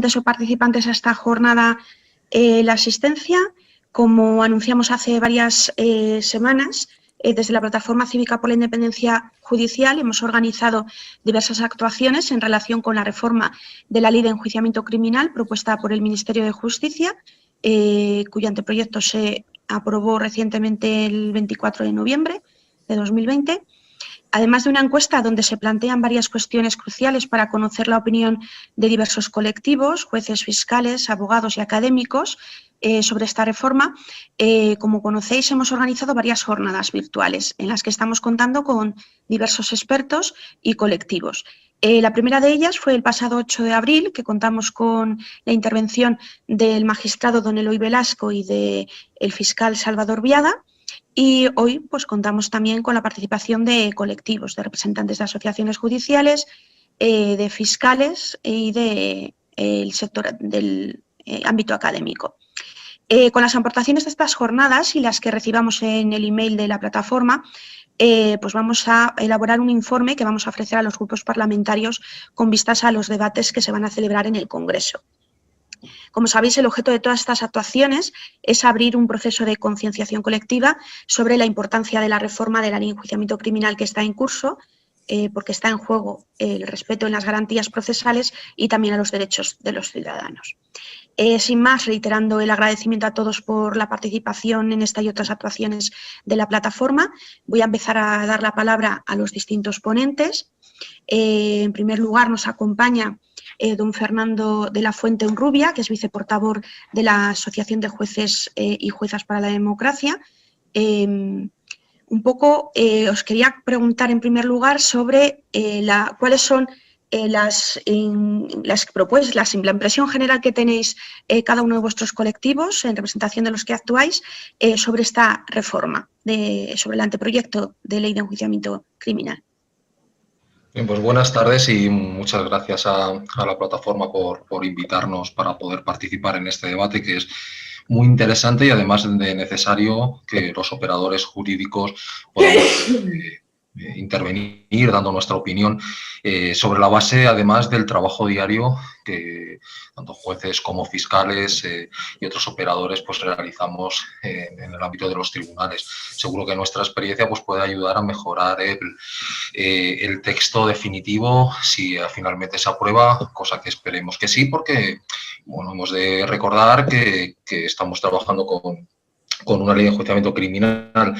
o participantes a esta jornada la asistencia. Como anunciamos hace varias semanas, desde la Plataforma Cívica por la Independencia Judicial hemos organizado diversas actuaciones en relación con la reforma de la Ley de Enjuiciamiento Criminal propuesta por el Ministerio de Justicia, cuyo anteproyecto se aprobó recientemente el 24 de noviembre de 2020. Además de una encuesta donde se plantean varias cuestiones cruciales para conocer la opinión de diversos colectivos, jueces, fiscales, abogados y académicos sobre esta reforma, como conocéis, hemos organizado varias jornadas virtuales en las que estamos contando con diversos expertos y colectivos. La primera de ellas fue el pasado 8 de abril, que contamos con la intervención del magistrado don Eloy Velasco y del fiscal Salvador Biada. Y hoy pues, contamos también con la participación de colectivos, de representantes de asociaciones judiciales, de fiscales y del sector del ámbito académico. Con las aportaciones de estas jornadas y las que recibamos en el email de la plataforma, pues vamos a elaborar un informe que vamos a ofrecer a los grupos parlamentarios con vistas a los debates que se van a celebrar en el Congreso. Como sabéis, el objeto de todas estas actuaciones es abrir un proceso de concienciación colectiva sobre la importancia de la reforma de la Ley de Enjuiciamiento Criminal que está en curso, porque está en juego el respeto en las garantías procesales y también a los derechos de los ciudadanos. Sin más, reiterando el agradecimiento a todos por la participación en esta y otras actuaciones de la plataforma, voy a empezar a dar la palabra a los distintos ponentes. En primer lugar, nos acompaña don Fernando de la Fuente Unrubia, que es viceportavoz de la Asociación de Jueces y Juezas para la Democracia. Un poco os quería preguntar en primer lugar sobre cuáles son la impresión general que tenéis cada uno de vuestros colectivos en representación de los que actuáis sobre esta reforma, sobre el anteproyecto de Ley de Enjuiciamiento Criminal. Bien, pues buenas tardes y muchas gracias a la plataforma por invitarnos para poder participar en este debate que es muy interesante y además de necesario que los operadores jurídicos podamos intervenir dando nuestra opinión sobre la base además del trabajo diario que tanto jueces como fiscales y otros operadores pues realizamos en el ámbito de los tribunales. Seguro que nuestra experiencia pues puede ayudar a mejorar el texto definitivo si finalmente se aprueba, cosa que esperemos que sí, porque bueno, hemos de recordar que estamos trabajando con una ley de enjuiciamiento criminal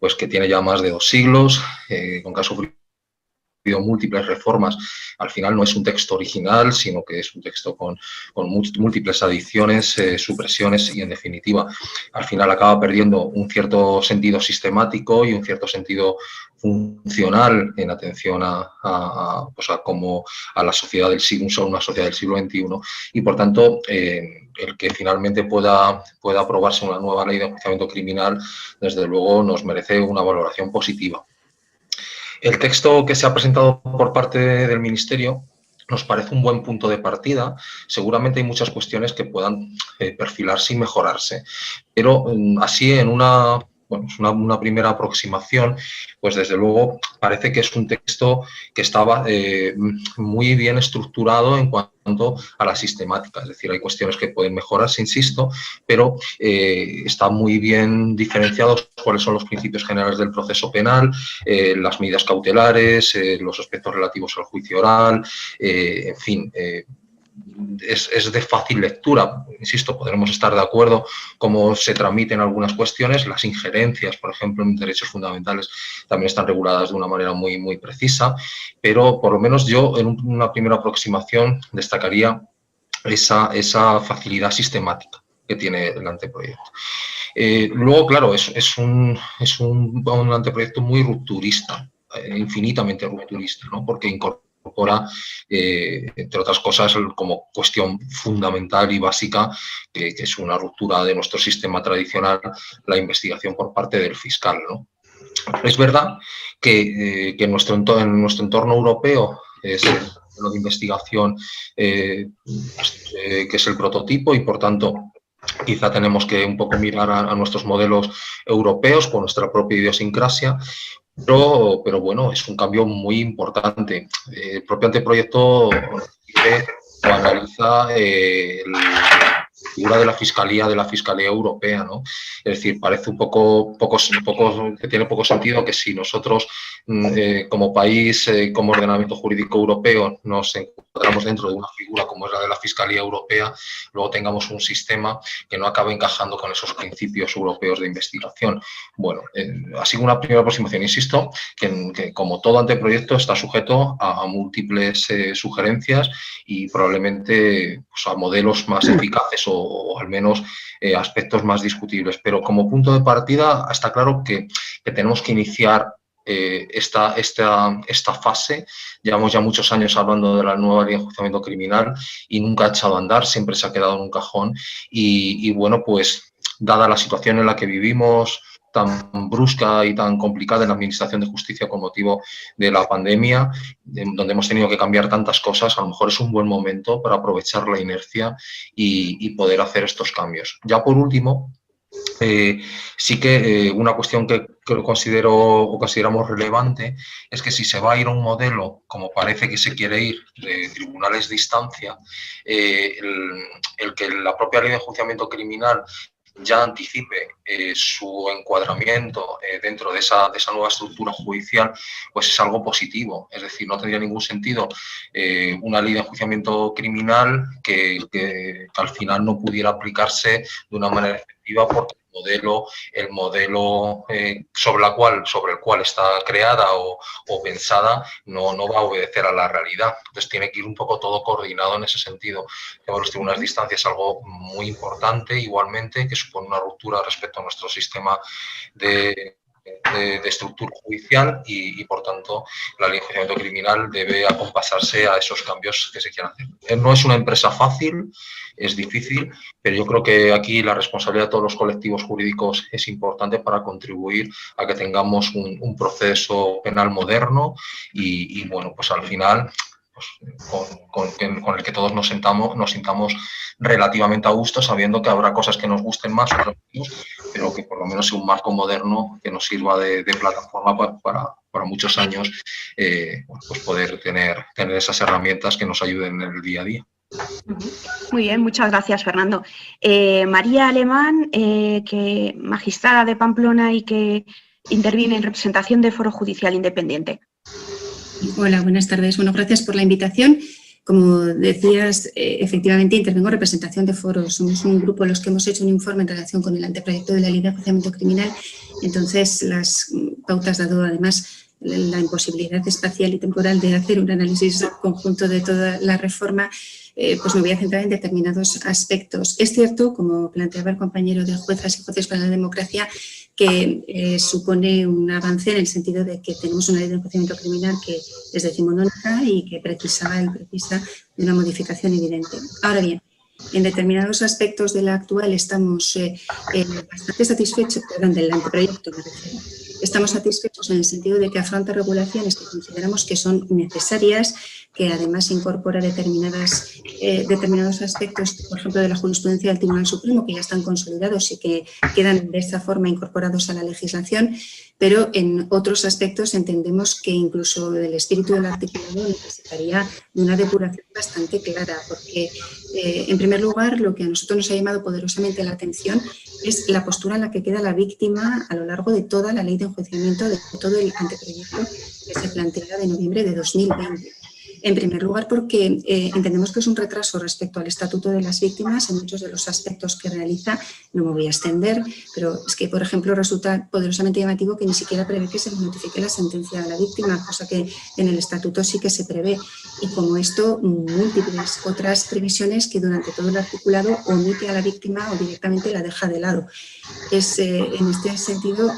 pues que tiene ya más de 2 siglos, con que ha sufrido múltiples reformas. Al final no es un texto original, sino que es un texto con múltiples adiciones, supresiones y, en definitiva, al final acaba perdiendo un cierto sentido sistemático y un cierto sentido funcional en atención a la sociedad del siglo, una sociedad del siglo XXI, y por tanto el que finalmente pueda aprobarse una nueva ley de enjuiciamiento criminal, desde luego nos merece una valoración positiva. El texto que se ha presentado por parte del Ministerio nos parece un buen punto de partida. Seguramente hay muchas cuestiones que puedan perfilarse y mejorarse, pero así en una primera aproximación, pues desde luego parece que es un texto que estaba muy bien estructurado en cuanto a la sistemática. Es decir, hay cuestiones que pueden mejorarse, insisto, pero está muy bien diferenciados cuáles son los principios generales del proceso penal, las medidas cautelares, los aspectos relativos al juicio oral, en fin, es de fácil lectura. Insisto, podremos estar de acuerdo cómo se tramiten algunas cuestiones. Las injerencias, por ejemplo, en derechos fundamentales también están reguladas de una manera muy, muy precisa, pero por lo menos yo en una primera aproximación destacaría esa facilidad sistemática que tiene el anteproyecto. Luego, claro, es un anteproyecto muy rupturista, infinitamente rupturista, ¿no? Porque incorpora, entre otras cosas, como cuestión fundamental y básica, que es una ruptura de nuestro sistema tradicional, la investigación por parte del fiscal, ¿no? Es verdad que en nuestro entorno europeo es lo de investigación que es el prototipo y, por tanto, quizá tenemos que un poco mirar a nuestros modelos europeos con nuestra propia idiosincrasia. Pero bueno, es un cambio muy importante. El propio anteproyecto quiere analiza la figura de la Fiscalía Europea, ¿no? Es decir, parece que tiene poco sentido que si nosotros como país, como ordenamiento jurídico europeo, nos encontramos dentro de una figura como es la de la Fiscalía Europea, luego tengamos un sistema que no acabe encajando con esos principios europeos de investigación. Bueno, ha sido una primera aproximación. Insisto que como todo anteproyecto está sujeto a múltiples sugerencias y probablemente pues, a modelos más eficaces o al menos aspectos más discutibles. Pero como punto de partida está claro que tenemos que iniciar esta fase. Llevamos ya muchos años hablando de la nueva ley de enjuiciamiento criminal y nunca ha echado a andar, siempre se ha quedado en un cajón y bueno, pues dada la situación en la que vivimos, tan brusca y tan complicada en la administración de justicia con motivo de la pandemia, donde hemos tenido que cambiar tantas cosas, a lo mejor es un buen momento para aprovechar la inercia y poder hacer estos cambios. Ya por último, sí que una cuestión que consideramos relevante es que si se va a ir a un modelo, como parece que se quiere ir, de tribunales de instancia, el que la propia ley de enjuiciamiento criminal ya anticipe su encuadramiento dentro de esa nueva estructura judicial, pues es algo positivo. Es decir, no tendría ningún sentido una ley de enjuiciamiento criminal que al final no pudiera aplicarse de una manera efectiva porque el modelo sobre el cual está creada o pensada no va a obedecer a la realidad. Entonces tiene que ir un poco todo coordinado en ese sentido. Los tribunales de instancia es algo muy importante igualmente, que supone una ruptura respecto a nuestro sistema de estructura judicial y, por tanto, la ley de enjuiciamiento criminal debe acompasarse a esos cambios que se quieran hacer. No es una empresa fácil, es difícil, pero yo creo que aquí la responsabilidad de todos los colectivos jurídicos es importante para contribuir a que tengamos un proceso penal moderno y bueno, pues al final con el que todos nos sintamos relativamente a gusto, sabiendo que habrá cosas que nos gusten más, pero que por lo menos sea un marco moderno que nos sirva de plataforma para muchos años pues poder tener esas herramientas que nos ayuden en el día a día. Muy bien, muchas gracias, Fernando. María Alemán, que magistrada de Pamplona y que interviene en representación de Foro Judicial Independiente. Hola, buenas tardes. Bueno, gracias por la invitación. Como decías, efectivamente intervengo en representación de Foro. Somos un grupo los que hemos hecho un informe en relación con el anteproyecto de la Ley de Enjuiciamiento Criminal. Entonces, las pautas, dado además la imposibilidad espacial y temporal de hacer un análisis conjunto de toda la reforma, pues me voy a centrar en determinados aspectos. Es cierto, como planteaba el compañero de Juezas y Jueces para la Democracia, que supone un avance en el sentido de que tenemos una ley de enjuiciamiento criminal que es decimonónica y que precisa de una modificación evidente. Ahora bien, en determinados aspectos de la actual estamos bastante satisfechos, del anteproyecto me refiero. Estamos satisfechos en el sentido de que afronta regulaciones que consideramos que son necesarias, que además incorpora determinados aspectos, por ejemplo, de la jurisprudencia del Tribunal Supremo, que ya están consolidados y que quedan de esta forma incorporados a la legislación, pero en otros aspectos entendemos que incluso el espíritu del articulado necesitaría de una depuración bastante clara, porque en primer lugar lo que a nosotros nos ha llamado poderosamente la atención es la postura en la que queda la víctima a lo largo de toda la ley de enjuiciamiento, de todo el anteproyecto que se plantea de noviembre de 2020. En primer lugar, porque entendemos que es un retraso respecto al Estatuto de las Víctimas en muchos de los aspectos que realiza. No me voy a extender, pero es que, por ejemplo, resulta poderosamente llamativo que ni siquiera prevé que se notifique la sentencia a la víctima, cosa que en el Estatuto sí que se prevé. Y como esto, múltiples otras previsiones que durante todo el articulado omite a la víctima o directamente la deja de lado. En este sentido,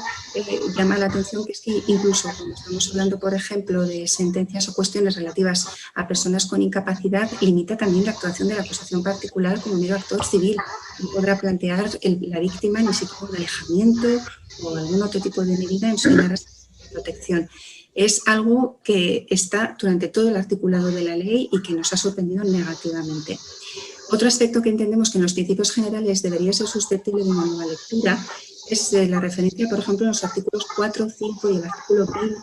llama la atención que es que incluso cuando estamos hablando, por ejemplo, de sentencias o cuestiones relativas a personas con incapacidad, limita también la actuación de la acusación particular como mero actor civil. No podrá plantear la víctima ni siquiera un alejamiento o algún otro tipo de medida en su de protección. Es algo que está durante todo el articulado de la ley y que nos ha sorprendido negativamente. Otro aspecto que entendemos que en los principios generales debería ser susceptible de una nueva lectura es la referencia, por ejemplo, en los artículos 4, 5 y el artículo 20,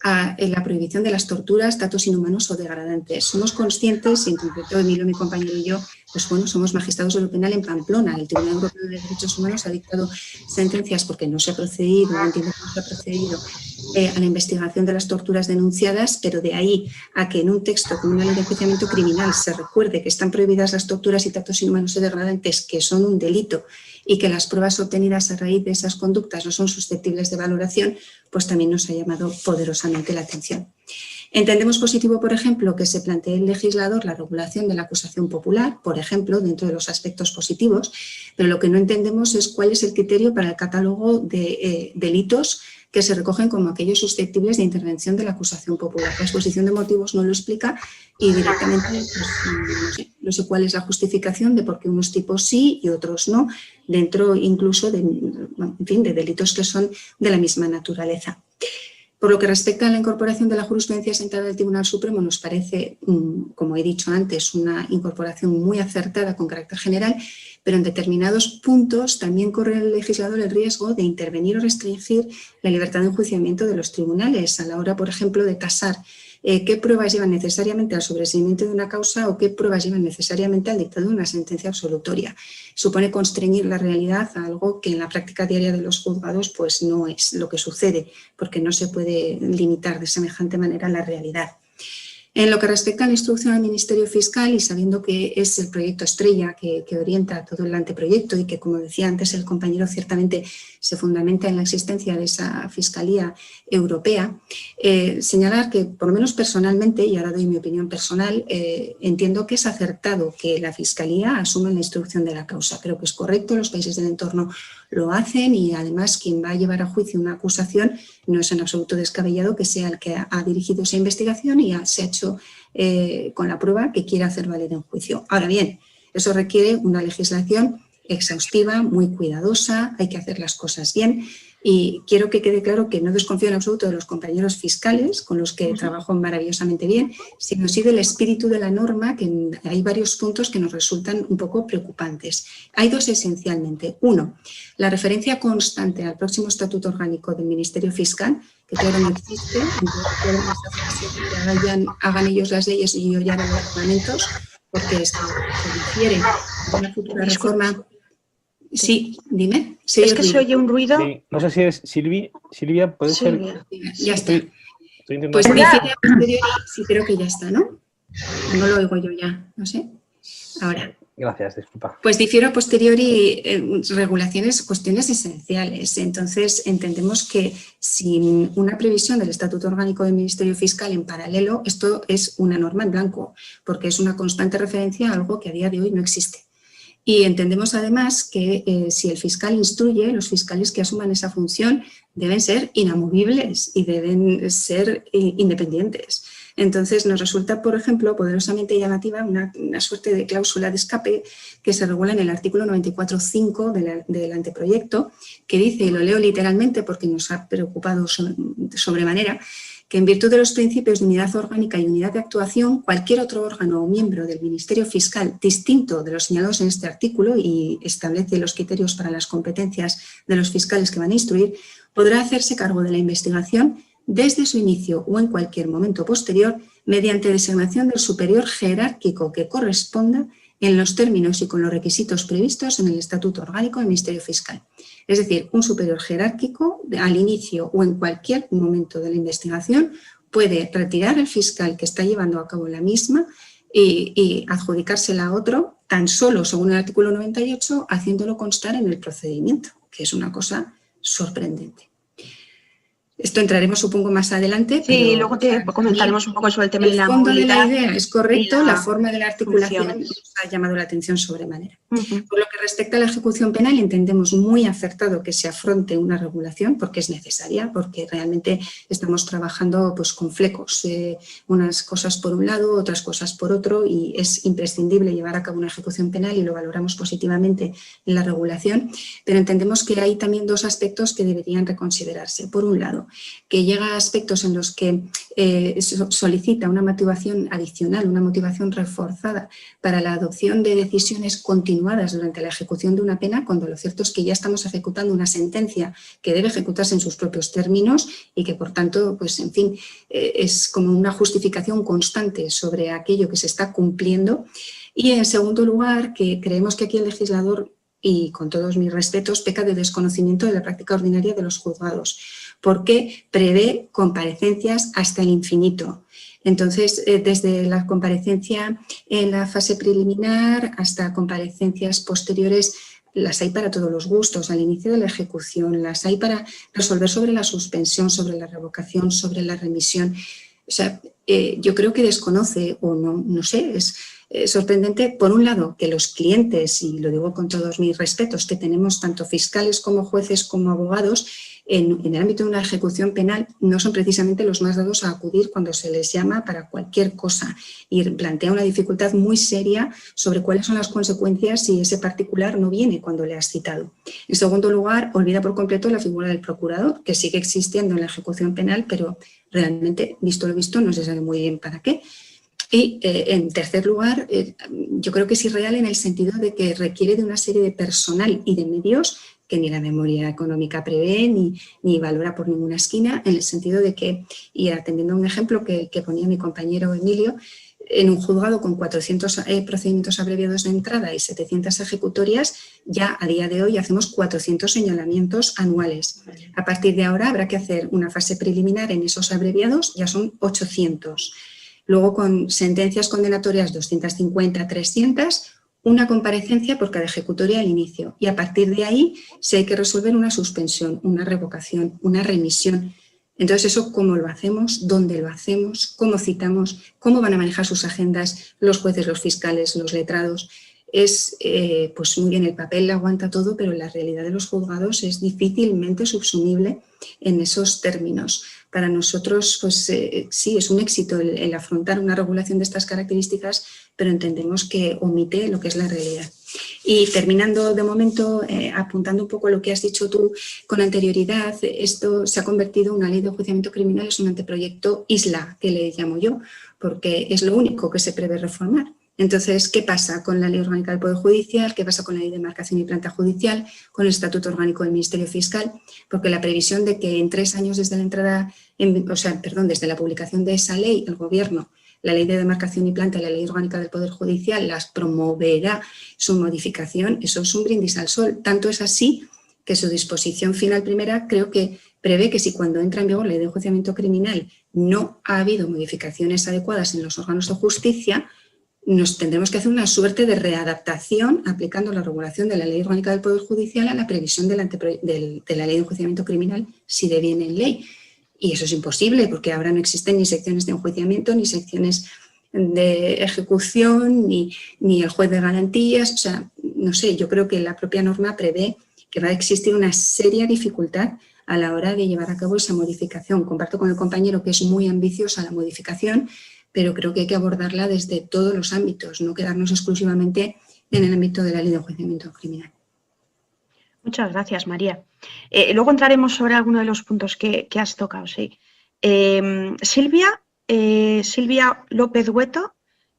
a la prohibición de las torturas, tratos inhumanos o degradantes. Somos conscientes, y en concreto Emilio, mi compañero y yo, pues bueno, somos magistrados de lo penal en Pamplona. El Tribunal Europeo de Derechos Humanos ha dictado sentencias porque no se ha procedido, no entiendo cómo se ha procedido a la investigación de las torturas denunciadas, pero de ahí a que en un texto como una ley de enjuiciamiento criminal se recuerde que están prohibidas las torturas y tratos inhumanos o degradantes, que son un delito, y que las pruebas obtenidas a raíz de esas conductas no son susceptibles de valoración, pues también nos ha llamado poderosamente la atención. Entendemos positivo, por ejemplo, que se plantee el legislador la regulación de la acusación popular, por ejemplo, dentro de los aspectos positivos, pero lo que no entendemos es cuál es el criterio para el catálogo de delitos que se recogen como aquellos susceptibles de intervención de la acusación popular. La exposición de motivos no lo explica y directamente pues, no sé cuál es la justificación de por qué unos tipos sí y otros no, dentro incluso de, en fin, de delitos que son de la misma naturaleza. Por lo que respecta a la incorporación de la jurisprudencia sentada del Tribunal Supremo, nos parece, como he dicho antes, una incorporación muy acertada con carácter general, pero en determinados puntos también corre el legislador el riesgo de intervenir o restringir la libertad de enjuiciamiento de los tribunales a la hora, por ejemplo, de tasar qué pruebas llevan necesariamente al sobreseimiento de una causa o qué pruebas llevan necesariamente al dictado de una sentencia absolutoria. Supone constreñir la realidad a algo que en la práctica diaria de los juzgados pues no es lo que sucede, porque no se puede limitar de semejante manera la realidad. En lo que respecta a la instrucción al Ministerio Fiscal y sabiendo que es el proyecto estrella que orienta todo el anteproyecto y que, como decía antes el compañero, ciertamente se fundamenta en la existencia de esa Fiscalía Europea, señalar que, por lo menos personalmente, y ahora doy mi opinión personal, entiendo que es acertado que la Fiscalía asuma la instrucción de la causa. Creo que es correcto, los países del entorno lo hacen y además quien va a llevar a juicio una acusación no es en absoluto descabellado que sea el que ha dirigido esa investigación y se ha hecho con la prueba que quiere hacer valer en juicio. Ahora bien, eso requiere una legislación exhaustiva, muy cuidadosa, hay que hacer las cosas bien y quiero que quede claro que no desconfío en absoluto de los compañeros fiscales con los que trabajo maravillosamente bien, sino sí del espíritu de la norma, que hay varios puntos que nos resultan un poco preocupantes. Hay dos esencialmente. Uno, la referencia constante al próximo estatuto orgánico del Ministerio Fiscal, que todavía no existe, entonces hagan ellos las leyes y yo ya hago los reglamentos, porque se refiere a una futura reforma. Sí, dime. Sí, es que se oye un ruido. Sí. No sé si es Silvia, puede ser. Ya está. Estoy pues difiere a posteriori, sí, creo que ya está, ¿no? No lo oigo yo ya, no sé. Ahora. Gracias, disculpa. Pues difiero a posteriori regulaciones, cuestiones esenciales. Entonces, entendemos que sin una previsión del Estatuto Orgánico del Ministerio Fiscal en paralelo, esto es una norma en blanco, porque es una constante referencia a algo que a día de hoy no existe. Y entendemos además que si el fiscal instruye, los fiscales que asuman esa función deben ser inamovibles y deben ser independientes. Entonces nos resulta, por ejemplo, poderosamente llamativa una suerte de cláusula de escape que se regula en el artículo 94.5 del anteproyecto, que dice, y lo leo literalmente porque nos ha preocupado sobremanera, que en virtud de los principios de unidad orgánica y unidad de actuación, cualquier otro órgano o miembro del Ministerio Fiscal distinto de los señalados en este artículo y establece los criterios para las competencias de los fiscales que van a instruir, podrá hacerse cargo de la investigación desde su inicio o en cualquier momento posterior mediante designación del superior jerárquico que corresponda en los términos y con los requisitos previstos en el Estatuto Orgánico del Ministerio Fiscal. Es decir, un superior jerárquico al inicio o en cualquier momento de la investigación puede retirar al fiscal que está llevando a cabo la misma y adjudicársela a otro, tan solo según el artículo 98, haciéndolo constar en el procedimiento, que es una cosa sorprendente. Esto entraremos, supongo, más adelante. Sí, luego te comentaremos un poco sobre el tema de la movilidad. El fondo de la idea es correcto, la forma de la articulación nos ha llamado la atención sobremanera. Por lo que respecta a la ejecución penal, entendemos muy acertado que se afronte una regulación, porque es necesaria, porque realmente estamos trabajando pues, con flecos, unas cosas por un lado, otras cosas por otro, y es imprescindible llevar a cabo una ejecución penal y lo valoramos positivamente en la regulación, pero entendemos que hay también dos aspectos que deberían reconsiderarse. Por un lado, que llega a aspectos en los que solicita una motivación adicional, una motivación reforzada para la adopción de decisiones continuadas durante la ejecución de una pena, cuando lo cierto es que ya estamos ejecutando una sentencia que debe ejecutarse en sus propios términos y que, por tanto, pues en fin, es como una justificación constante sobre aquello que se está cumpliendo. Y, en segundo lugar, que creemos que aquí el legislador, y con todos mis respetos, peca de desconocimiento de la práctica ordinaria de los juzgados, porque prevé comparecencias hasta el infinito. Entonces, desde la comparecencia en la fase preliminar hasta comparecencias posteriores, las hay para todos los gustos, al inicio de la ejecución, las hay para resolver sobre la suspensión, sobre la revocación, sobre la remisión. O sea, yo creo que desconoce o no sé, es sorprendente, por un lado, que los clientes, y lo digo con todos mis respetos, que tenemos tanto fiscales como jueces como abogados, en el ámbito de una ejecución penal no son precisamente los más dados a acudir cuando se les llama para cualquier cosa y plantea una dificultad muy seria sobre cuáles son las consecuencias si ese particular no viene cuando le has citado. En segundo lugar, olvida por completo la figura del procurador, que sigue existiendo en la ejecución penal, pero realmente, visto lo visto, no se sabe muy bien para qué. Y, en tercer lugar, yo creo que es irreal en el sentido de que requiere de una serie de personal y de medios que ni la memoria económica prevé ni valora por ninguna esquina, en el sentido de que, y atendiendo a un ejemplo que ponía mi compañero Emilio, en un juzgado con 400 procedimientos abreviados de entrada y 700 ejecutorias, ya a día de hoy hacemos 400 señalamientos anuales. A partir de ahora habrá que hacer una fase preliminar en esos abreviados, ya son 800. Luego, con sentencias condenatorias 250, 300, una comparecencia por cada ejecutoria al inicio. Y a partir de ahí, si hay que resolver una suspensión, una revocación, una remisión. Entonces, ¿eso cómo lo hacemos? ¿Dónde lo hacemos? ¿Cómo citamos? ¿Cómo van a manejar sus agendas los jueces, los fiscales, los letrados? Es, pues muy bien, el papel le aguanta todo, pero la realidad de los juzgados es difícilmente subsumible en esos términos. Para nosotros, pues sí, es un éxito el afrontar una regulación de estas características, pero entendemos que omite lo que es la realidad. Y terminando de momento, apuntando un poco lo que has dicho tú con anterioridad, esto se ha convertido en una ley de enjuiciamiento criminal, es un anteproyecto isla, que le llamo yo, porque es lo único que se prevé reformar. Entonces, ¿qué pasa con la Ley Orgánica del Poder Judicial? ¿Qué pasa con la Ley de Demarcación y Planta Judicial? ¿Con el Estatuto Orgánico del Ministerio Fiscal? Porque la previsión de que en 3 años desde la entrada, desde la publicación de esa ley, el Gobierno, la Ley de Demarcación y Planta y la Ley Orgánica del Poder Judicial las promoverá su modificación, eso es un brindis al sol. Tanto es así que su disposición final primera creo que prevé que si cuando entra en vigor la Ley de Enjuiciamiento Criminal no ha habido modificaciones adecuadas en los órganos de justicia, nos tendremos que hacer una suerte de readaptación aplicando la regulación de la Ley Orgánica del Poder Judicial a la previsión de la Ley de Enjuiciamiento Criminal si deviene en ley. Y eso es imposible porque ahora no existen ni secciones de enjuiciamiento, ni secciones de ejecución, ni el juez de garantías. O sea, no sé, yo creo que la propia norma prevé que va a existir una seria dificultad a la hora de llevar a cabo esa modificación. Comparto con el compañero que es muy ambiciosa la modificación, pero creo que hay que abordarla desde todos los ámbitos, no quedarnos exclusivamente en el ámbito de la Ley de Enjuiciamiento Criminal. Muchas gracias, María. Luego entraremos sobre alguno de los puntos que has tocado. Sí. Silvia López Hueto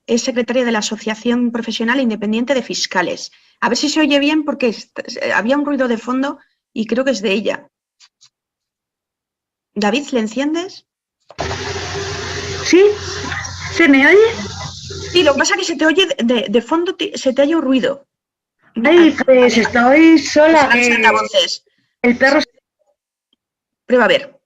es secretaria de la Asociación Profesional Independiente de Fiscales. A ver si se oye bien porque había un ruido de fondo y creo que es de ella. David, ¿le enciendes? ¿Sí? ¿Se me oye? Sí, lo que pasa es que se te oye de fondo, se te oye un ruido. Ay, pues estoy sola. El perro... Prueba a ver.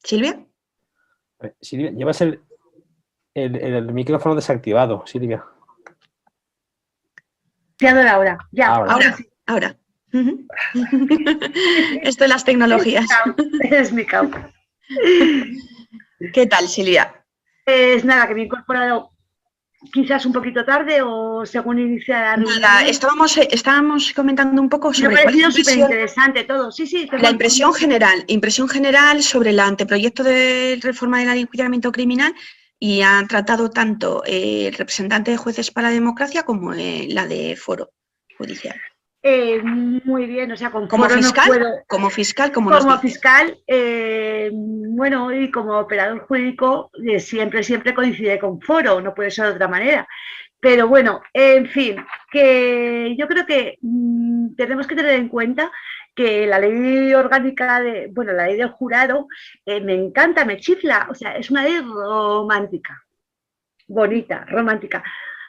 ¿Silvia? Silvia, llevas el micrófono desactivado, Silvia. Ahora, ya. Ahora. Esto de las tecnologías. Es mi caos. ¿Qué tal, Silvia? Pues nada, que me he incorporado quizás un poquito tarde o según inicia la reunión. Nada, estábamos comentando un poco sobre... Me ha parecido súper interesante todo. Sí. La impresión general sobre el anteproyecto de reforma de la Ley de Enjuiciamiento Criminal. y han tratado tanto el representante de Jueces para la Democracia como la de Foro Judicial. Muy bien, o sea, con como Foro fiscal, no puedo... Como fiscal, como fiscal, bueno, y como operador jurídico, siempre coincide con Foro, no puede ser de otra manera. Pero bueno, en fin, que yo creo que tenemos que tener en cuenta que la ley orgánica la ley del jurado, me encanta, me chifla, o sea, es una ley romántica, bonita, romántica.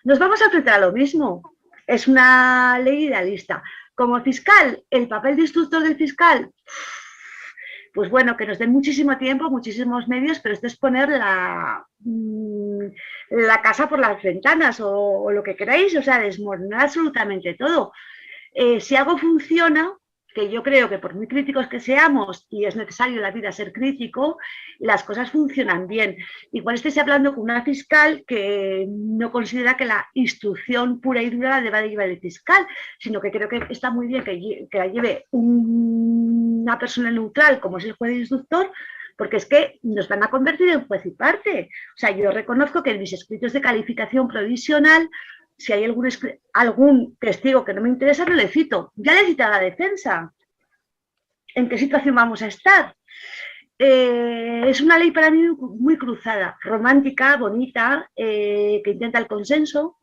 Nos vamos a enfrentar a lo mismo, es una ley idealista. Como fiscal, el papel de instructor del fiscal, pues bueno, que nos den muchísimo tiempo, muchísimos medios, pero esto es poner la casa por las ventanas o lo que queráis, o sea, desmoronar absolutamente todo. Si algo funciona, que yo creo que por muy críticos que seamos, y es necesario en la vida ser crítico, las cosas funcionan bien. Igual estéis hablando con una fiscal que no considera que la instrucción pura y dura la deba de llevar el fiscal, sino que creo que está muy bien que la lleve una persona neutral, como es el juez instructor, porque es que nos van a convertir en juez y parte. O sea, yo reconozco que en mis escritos de calificación provisional, si hay algún testigo que no me interesa, no le cito. Ya le cita a la defensa. ¿En qué situación vamos a estar? Es una ley para mí muy cruzada, romántica, bonita, que intenta el consenso,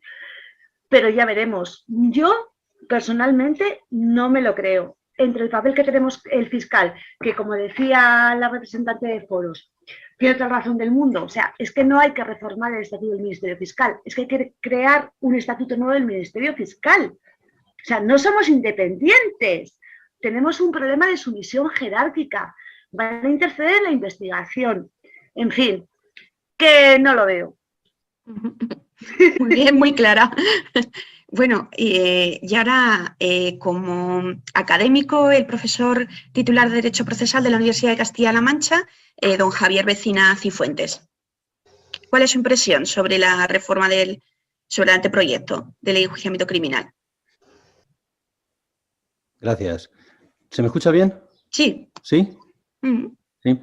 pero ya veremos. Yo, personalmente, no me lo creo. Entre el papel que tenemos el fiscal, que como decía la representante de Foros, tiene otra razón del mundo. O sea, es que no hay que reformar el estatuto del Ministerio Fiscal, es que hay que crear un estatuto nuevo del Ministerio Fiscal. O sea, no somos independientes, tenemos un problema de sumisión jerárquica, van a interceder en la investigación. En fin, que no lo veo. Muy bien, muy clara. Bueno, y ahora, como académico, el profesor titular de Derecho Procesal de la Universidad de Castilla-La Mancha, don Javier Becina Cifuentes. ¿Cuál es su impresión sobre la reforma sobre el anteproyecto de ley de enjuiciamiento criminal? Gracias. ¿Se me escucha bien? Sí. ¿Sí? Sí.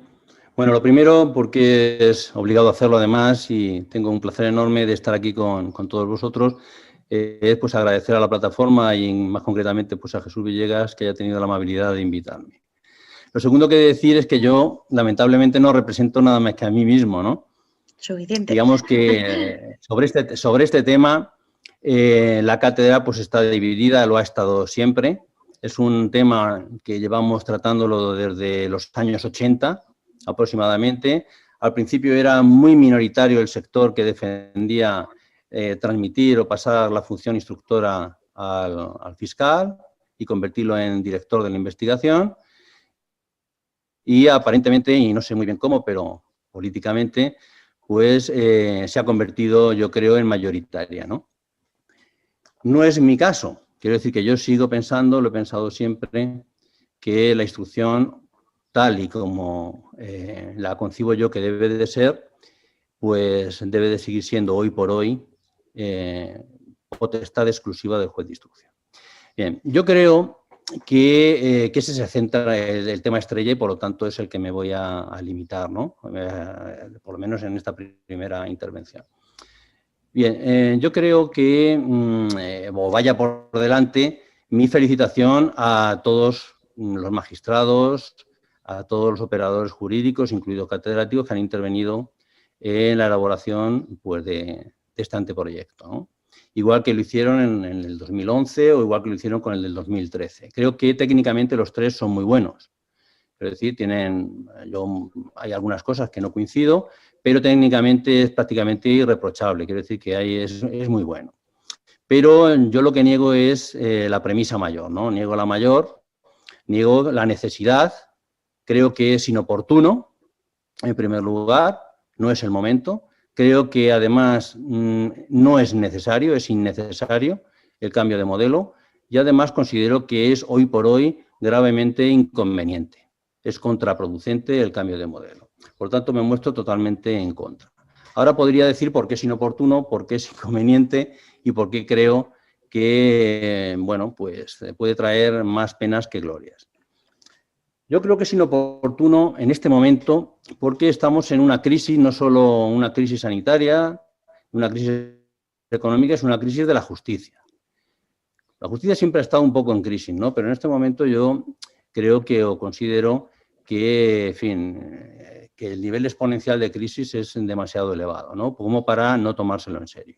Bueno, lo primero, porque es obligado a hacerlo además y tengo un placer enorme de estar aquí con todos vosotros, es pues agradecer a la plataforma y más concretamente pues a Jesús Villegas que haya tenido la amabilidad de invitarme. Lo segundo que decir es que yo lamentablemente no represento nada más que a mí mismo, ¿no? Suficiente. Digamos que sobre este tema la cátedra pues está dividida, lo ha estado siempre. Es un tema que llevamos tratándolo desde los años 80 aproximadamente. Al principio era muy minoritario el sector que defendía transmitir o pasar la función instructora al fiscal y convertirlo en director de la investigación. Y aparentemente, y no sé muy bien cómo, pero políticamente, pues se ha convertido, yo creo, en mayoritaria, ¿no? No es mi caso. Quiero decir que yo sigo pensando, lo he pensado siempre, que la instrucción, tal y como la concibo yo que debe de ser, pues debe de seguir siendo hoy por hoy potestad exclusiva del juez de instrucción. Bien, yo creo que ese se centra el tema estrella y por lo tanto es el que me voy a limitar, ¿no? Por lo menos en esta primera intervención. Bien, yo creo que, vaya por delante, mi felicitación a todos los magistrados, a todos los operadores jurídicos, incluidos catedráticos, que han intervenido en la elaboración pues, de este anteproyecto, ¿no? Igual que lo hicieron en el 2011 o igual que lo hicieron con el del 2013. Creo que técnicamente los tres son muy buenos. Es decir, hay algunas cosas que no coincido, pero técnicamente es prácticamente irreprochable. Quiero decir que es muy bueno. Pero yo lo que niego es la premisa mayor, ¿no? Niego la mayor, niego la necesidad. Creo que es inoportuno, en primer lugar, no es el momento. Creo que además no es necesario, es innecesario el cambio de modelo y además considero que es hoy por hoy gravemente inconveniente. Es contraproducente el cambio de modelo. Por tanto, me muestro totalmente en contra. Ahora podría decir por qué es inoportuno, por qué es inconveniente y por qué creo que, bueno, pues puede traer más penas que glorias. Yo creo que es inoportuno en este momento porque estamos en una crisis, no solo una crisis sanitaria, una crisis económica, es una crisis de la justicia. La justicia siempre ha estado un poco en crisis, ¿no? Pero en este momento yo creo que o considero que, en fin, que el nivel exponencial de crisis es demasiado elevado, ¿no? Como para no tomárselo en serio.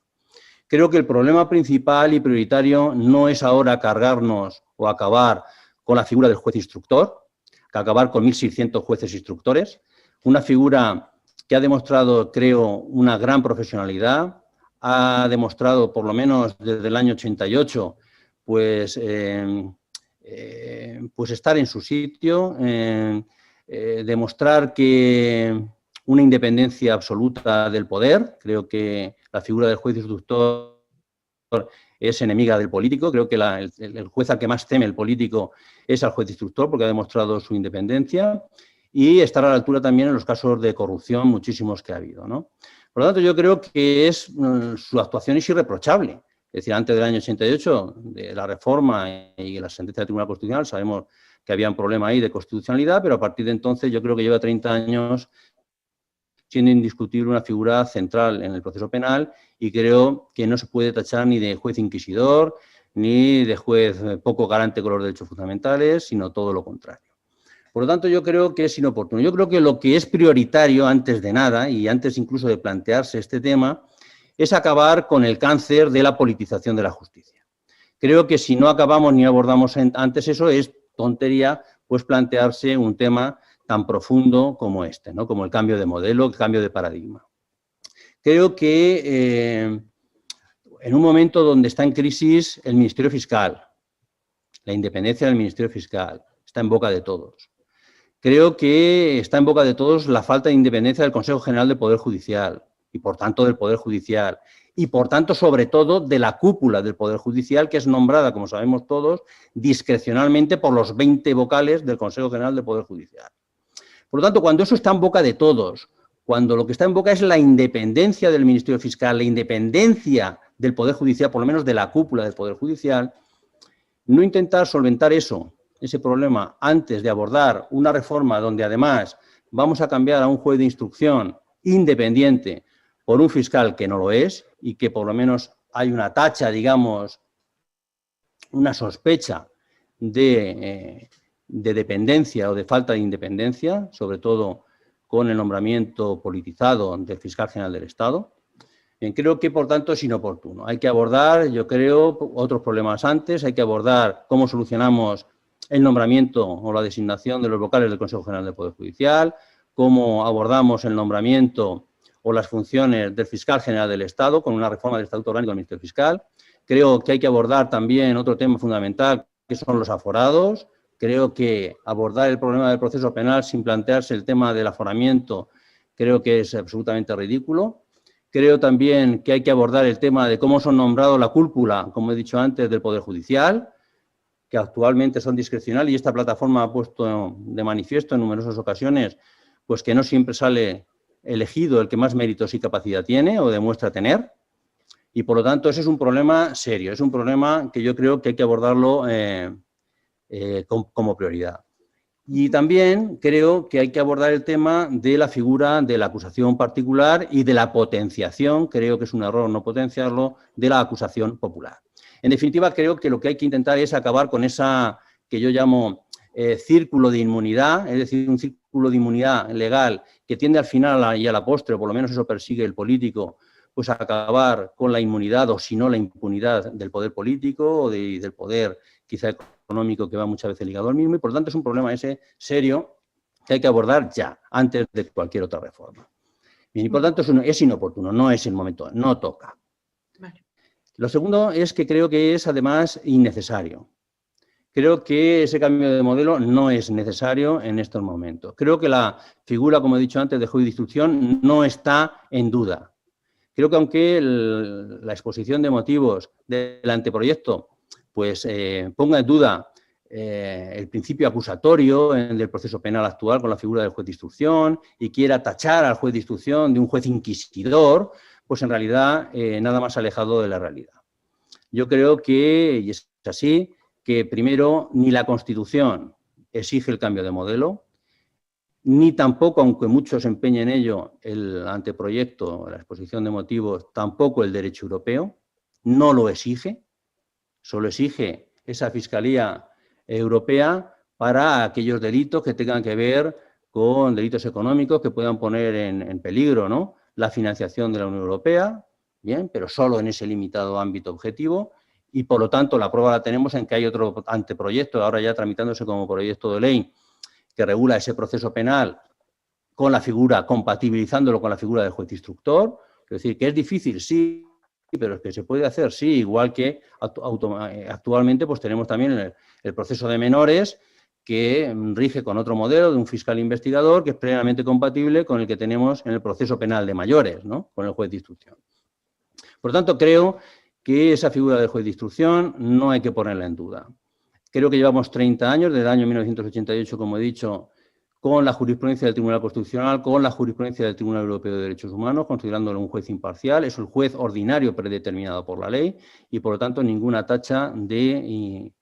Creo que el problema principal y prioritario no es ahora cargarnos o acabar con la figura del juez instructor, que acabar con 1.600 jueces instructores, una figura que ha demostrado, creo, una gran profesionalidad, ha demostrado, por lo menos desde el año 88, pues estar en su sitio, demostrar que una independencia absoluta del poder. Creo que la figura del juez instructor es enemiga del político. Creo que el juez al que más teme el político es al juez instructor, porque ha demostrado su independencia y estar a la altura también en los casos de corrupción, muchísimos que ha habido, ¿no? Por lo tanto, yo creo que su actuación es irreprochable. Es decir, antes del año 88, de la reforma y la sentencia del Tribunal Constitucional, sabemos que había un problema ahí de constitucionalidad, pero a partir de entonces yo creo que lleva 30 años siendo indiscutible una figura central en el proceso penal y creo que no se puede tachar ni de juez inquisidor ni de juez poco garante con los derechos fundamentales, sino todo lo contrario. Por lo tanto, yo creo que es inoportuno. Yo creo que lo que es prioritario antes de nada y antes incluso de plantearse este tema es acabar con el cáncer de la politización de la justicia. Creo que si no acabamos ni abordamos antes eso, es tontería pues plantearse un tema tan profundo como este, ¿no? Como el cambio de modelo, el cambio de paradigma. Creo que en un momento donde está en crisis el Ministerio Fiscal, la independencia del Ministerio Fiscal, está en boca de todos. Creo que está en boca de todos la falta de independencia del Consejo General del Poder Judicial y, por tanto, del Poder Judicial y, por tanto, sobre todo, de la cúpula del Poder Judicial, que es nombrada, como sabemos todos, discrecionalmente por los 20 vocales del Consejo General del Poder Judicial. Por lo tanto, cuando eso está en boca de todos, cuando lo que está en boca es la independencia del Ministerio Fiscal, la independencia del Poder Judicial, por lo menos de la cúpula del Poder Judicial, no intentar solventar ese problema antes de abordar una reforma donde además vamos a cambiar a un juez de instrucción independiente por un fiscal que no lo es y que por lo menos hay una tacha, digamos, una sospecha de dependencia o de falta de independencia, sobre todo con el nombramiento politizado del fiscal general del Estado. Creo que, por tanto, es inoportuno. Hay que abordar, yo creo, otros problemas antes, hay que abordar cómo solucionamos el nombramiento o la designación de los vocales del Consejo General del Poder Judicial, cómo abordamos el nombramiento o las funciones del fiscal general del Estado con una reforma del Estatuto Orgánico del Ministerio Fiscal. Creo que hay que abordar también otro tema fundamental, que son los aforados. Creo que abordar el problema del proceso penal sin plantearse el tema del aforamiento creo que es absolutamente ridículo. Creo también que hay que abordar el tema de cómo son nombrados la cúpula, como he dicho antes, del Poder Judicial, que actualmente son discrecionales, y esta plataforma ha puesto de manifiesto en numerosas ocasiones pues que no siempre sale elegido el que más méritos y capacidad tiene o demuestra tener, y por lo tanto ese es un problema serio, es un problema que yo creo que hay que abordarlo como prioridad. Y también creo que hay que abordar el tema de la figura de la acusación particular y de la potenciación, creo que es un error no potenciarlo, de la acusación popular. En definitiva, creo que lo que hay que intentar es acabar con esa que yo llamo círculo de inmunidad, es decir, un círculo de inmunidad legal que tiende al final y a la postre, o por lo menos eso persigue el político, pues a acabar con la inmunidad o si no la impunidad del poder político o del poder quizá económico que va muchas veces ligado al mismo, y por lo tanto es un problema ese serio que hay que abordar ya, antes de cualquier otra reforma. Bien, y por lo tanto es inoportuno, no es el momento, no toca. Vale. Lo segundo es que creo que es además innecesario. Creo que ese cambio de modelo no es necesario en estos momentos. Creo que la figura, como he dicho antes, de juez de instrucción no está en duda. Creo que aunque la exposición de motivos del anteproyecto pues ponga en duda el principio acusatorio del proceso penal actual con la figura del juez de instrucción y quiera tachar al juez de instrucción de un juez inquisidor, pues en realidad nada más alejado de la realidad. Yo creo que, y es así, que primero ni la Constitución exige el cambio de modelo, ni tampoco, aunque muchos empeñen en ello, el anteproyecto, la exposición de motivos, tampoco el derecho europeo, no lo exige, solo exige esa Fiscalía Europea para aquellos delitos que tengan que ver con delitos económicos que puedan poner en peligro, ¿no?, la financiación de la Unión Europea, bien, pero solo en ese limitado ámbito objetivo, y por lo tanto la prueba la tenemos en que hay otro anteproyecto, ahora ya tramitándose como proyecto de ley, que regula ese proceso penal con la figura, compatibilizándolo con la figura del juez instructor. Es decir, que es difícil, sí, pero es que se puede hacer, sí, igual que actualmente pues tenemos también el proceso de menores, que rige con otro modelo de un fiscal investigador que es plenamente compatible con el que tenemos en el proceso penal de mayores, ¿no?, con el juez de instrucción. Por lo tanto, creo que esa figura del juez de instrucción no hay que ponerla en duda. Creo que llevamos 30 años, desde el año 1988, como he dicho, con la jurisprudencia del Tribunal Constitucional, con la jurisprudencia del Tribunal Europeo de Derechos Humanos, considerándolo un juez imparcial. Es el juez ordinario predeterminado por la ley y, por lo tanto, ninguna tacha de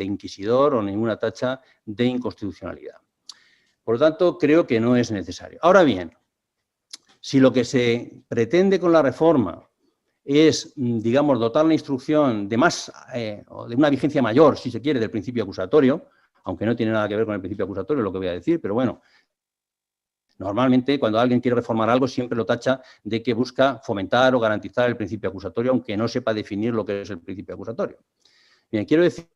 inquisidor o ninguna tacha de inconstitucionalidad. Por lo tanto, creo que no es necesario. Ahora bien, si lo que se pretende con la reforma es, digamos, dotar la instrucción de o de una vigencia mayor, si se quiere, del principio acusatorio, aunque no tiene nada que ver con el principio acusatorio lo que voy a decir, pero bueno, normalmente cuando alguien quiere reformar algo siempre lo tacha de que busca fomentar o garantizar el principio acusatorio, aunque no sepa definir lo que es el principio acusatorio. Bien, quiero decir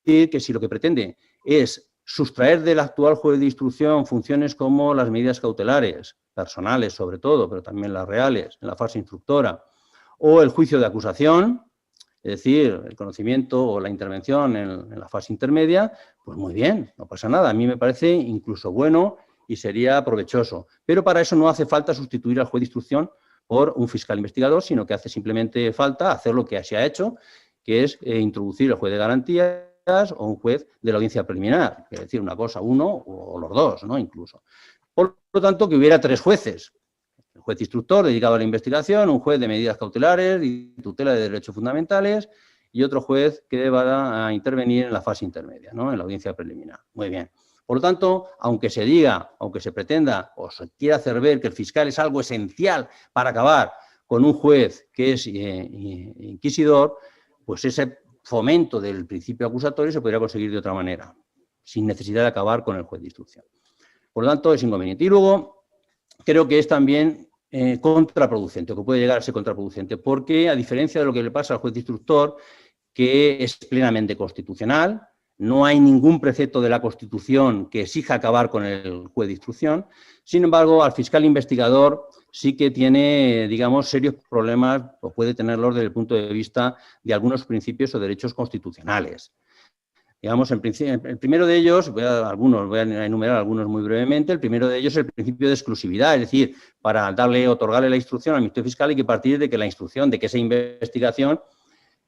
que si lo que pretende es sustraer del actual juez de instrucción funciones como las medidas cautelares, personales sobre todo, pero también las reales, en la fase instructora, o el juicio de acusación, es decir, el conocimiento o la intervención en la fase intermedia, pues muy bien, no pasa nada. A mí me parece incluso bueno y sería provechoso. Pero para eso no hace falta sustituir al juez de instrucción por un fiscal investigador, sino que hace simplemente falta hacer lo que se ha hecho, que es introducir el juez de garantías o un juez de la audiencia preliminar, es decir, una cosa, uno o los dos, ¿no?, incluso. Por lo tanto, que hubiera 3 jueces. El juez instructor dedicado a la investigación, un juez de medidas cautelares y tutela de derechos fundamentales y otro juez que va a intervenir en la fase intermedia, ¿no?, en la audiencia preliminar. Muy bien. Por lo tanto, aunque se diga, aunque se pretenda o se quiera hacer ver que el fiscal es algo esencial para acabar con un juez que es inquisidor, pues ese fomento del principio acusatorio se podría conseguir de otra manera, sin necesidad de acabar con el juez de instrucción. Por lo tanto, es inconveniente. Y luego, creo que es también contraproducente, o que puede llegar a ser contraproducente, porque a diferencia de lo que le pasa al juez de instructor, que es plenamente constitucional, no hay ningún precepto de la Constitución que exija acabar con el juez de instrucción. Sin embargo, al fiscal investigador sí que tiene, digamos, serios problemas, o puede tenerlos desde el punto de vista de algunos principios o derechos constitucionales. Digamos, el primero de ellos, voy a enumerar algunos muy brevemente. El primero de ellos es el principio de exclusividad, es decir, para otorgarle la instrucción al Ministerio Fiscal hay que partir de que la instrucción, de que esa investigación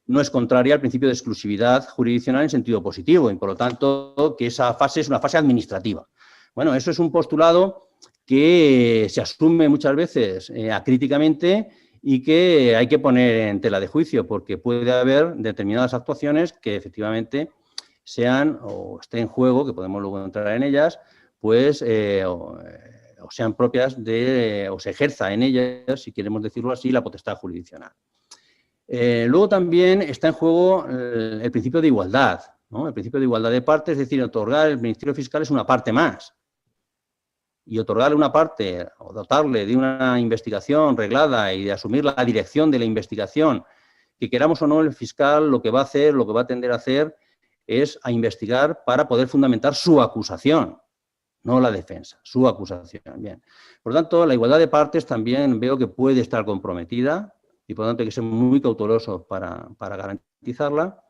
no es contraria al principio de exclusividad jurisdiccional en sentido positivo y, por lo tanto, que esa fase es una fase administrativa. Bueno, eso es un postulado que se asume muchas veces acríticamente y que hay que poner en tela de juicio, porque puede haber determinadas actuaciones que efectivamente sean o estén en juego, que podemos luego entrar en ellas, pues o sean propias o se ejerza en ellas, si queremos decirlo así, la potestad jurisdiccional. Luego también está en juego el principio de igualdad, ¿no? El principio de igualdad de partes, es decir, otorgar el Ministerio Fiscal es una parte más. Y otorgarle una parte o dotarle de una investigación reglada y de asumir la dirección de la investigación, que queramos o no, el fiscal lo que va a hacer, lo que va a tender a hacer es a investigar para poder fundamentar su acusación, no la defensa, su acusación. Bien. Por lo tanto, la igualdad de partes también veo que puede estar comprometida y por lo tanto hay que ser muy cauteloso para garantizarla.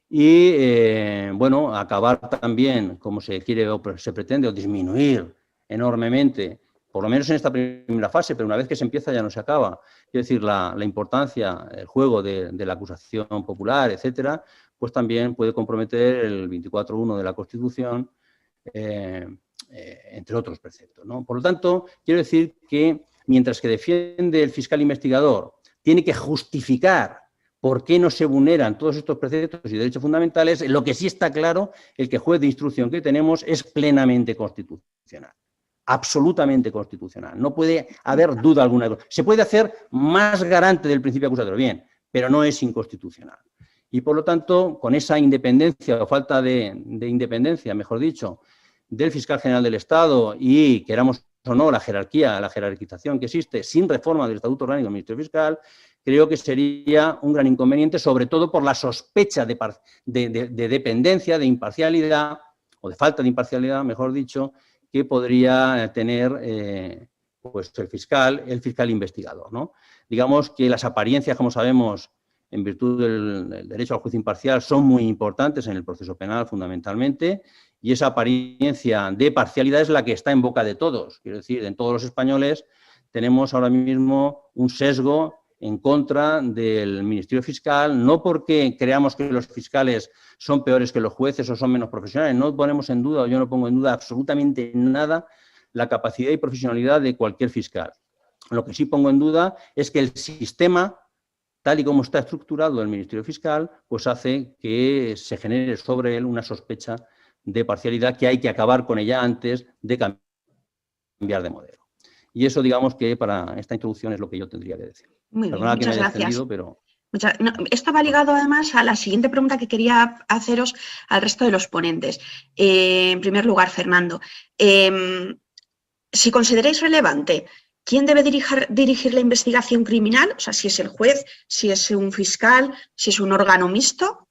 Y, bueno, acabar también, como se quiere o se pretende, o disminuir enormemente, por lo menos en esta primera fase, pero una vez que se empieza ya no se acaba. Es decir, la importancia, el juego de la acusación popular, etcétera, pues también puede comprometer el 24.1 de la Constitución, entre otros preceptos, ¿no? Por lo tanto, quiero decir que mientras que defiende el fiscal investigador, tiene que justificar por qué no se vulneran todos estos preceptos y derechos fundamentales. Lo que sí está claro, el que juez de instrucción que tenemos es plenamente constitucional, absolutamente constitucional. No puede haber duda alguna. Se puede hacer más garante del principio acusatorio, bien, pero no es inconstitucional. Y por lo tanto, con esa independencia o falta de independencia, mejor dicho, del fiscal general del Estado y, queramos o no, la jerarquización que existe sin reforma del Estatuto Orgánico del Ministerio Fiscal, creo que sería un gran inconveniente, sobre todo por la sospecha de dependencia, de imparcialidad, o de falta de imparcialidad, mejor dicho, que podría tener pues el fiscal investigador, ¿no? Digamos que las apariencias, como sabemos, en virtud del derecho al juicio imparcial, son muy importantes en el proceso penal fundamentalmente, y esa apariencia de parcialidad es la que está en boca de todos. Quiero decir, en todos los españoles tenemos ahora mismo un sesgo en contra del Ministerio Fiscal, no porque creamos que los fiscales son peores que los jueces o son menos profesionales, no ponemos en duda, o yo no pongo en duda absolutamente nada la capacidad y profesionalidad de cualquier fiscal. Lo que sí pongo en duda es que el sistema, tal y como está estructurado el Ministerio Fiscal, pues hace que se genere sobre él una sospecha de parcialidad que hay que acabar con ella antes de cambiar de modelo. Y eso, digamos que para esta introducción es lo que yo tendría que decir. Muy bien, Perdona que me muchas haya gracias. extendido, pero... Esto va ligado además a la siguiente pregunta que quería haceros al resto de los ponentes. En primer lugar, Fernando, si consideráis relevante, ¿quién debe dirigir la investigación criminal? O sea, si es el juez, si es un fiscal, si es un órgano mixto,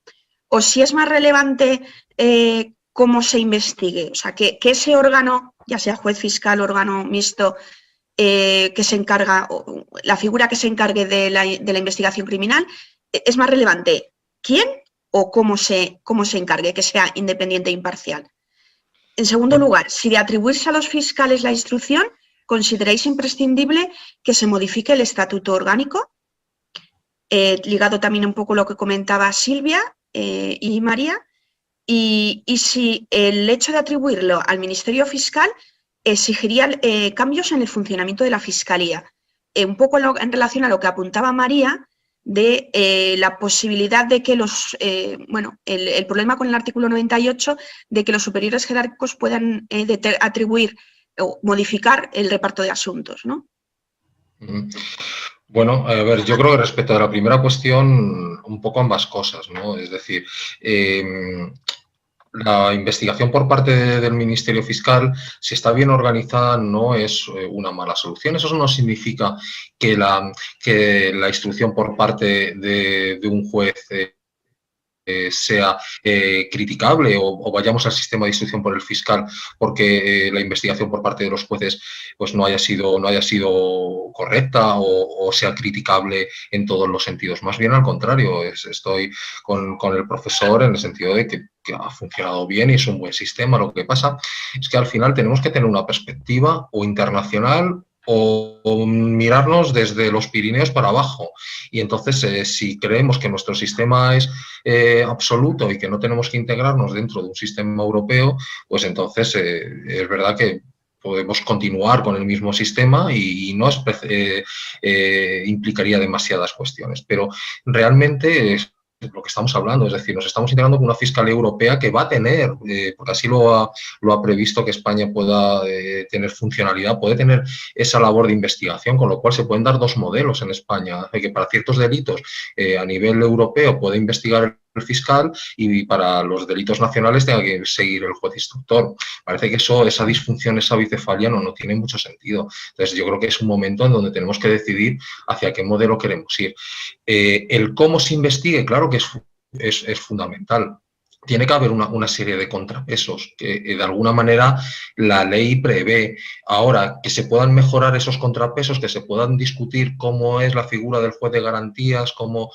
o si es más relevante cómo se investigue. O sea, que ese órgano, ya sea juez, fiscal, órgano mixto, que se encarga, la figura que se encargue de la investigación criminal, es más relevante quién o cómo se encargue, que sea independiente e imparcial. En segundo lugar, si de atribuirse a los fiscales la instrucción, ¿consideráis imprescindible que se modifique el estatuto orgánico? Ligado también un poco a lo que comentaba Silvia y María, y si el hecho de atribuirlo al Ministerio Fiscal exigiría cambios en el funcionamiento de la Fiscalía. Un poco en relación a lo que apuntaba María, de la posibilidad de que el problema con el artículo 98, de que los superiores jerárquicos puedan atribuir o modificar el reparto de asuntos, ¿no? Bueno, a ver, yo creo que respecto a la primera cuestión, un poco ambas cosas, ¿no? Es decir, la investigación por parte del Ministerio Fiscal, si está bien organizada, no es una mala solución. Eso no significa que la instrucción por parte de un juez sea criticable o vayamos al sistema de instrucción por el fiscal porque la investigación por parte de los jueces pues no haya sido correcta o sea criticable en todos los sentidos. Más bien al contrario, estoy con el profesor en el sentido de que ha funcionado bien y es un buen sistema. Lo que pasa es que al final tenemos que tener una perspectiva o internacional o mirarnos desde los Pirineos para abajo. Y entonces, si creemos que nuestro sistema es absoluto y que no tenemos que integrarnos dentro de un sistema europeo, pues entonces es verdad que podemos continuar con el mismo sistema y no implicaría demasiadas cuestiones. Pero realmente lo que estamos hablando, es decir, nos estamos integrando con una Fiscalía Europea que va a tener, porque así lo ha previsto, que España pueda tener funcionalidad, puede tener esa labor de investigación, con lo cual se pueden dar dos modelos en España, de que para ciertos delitos a nivel europeo puede investigar el fiscal y para los delitos nacionales tenga que seguir el juez instructor. Parece que esa disfunción, esa bicefalia no tiene mucho sentido. Entonces yo creo que es un momento en donde tenemos que decidir hacia qué modelo queremos ir. El cómo se investigue, claro que es fundamental. Tiene que haber una serie de contrapesos que de alguna manera la ley prevé. Ahora, que se puedan mejorar esos contrapesos, que se puedan discutir cómo es la figura del juez de garantías, cómo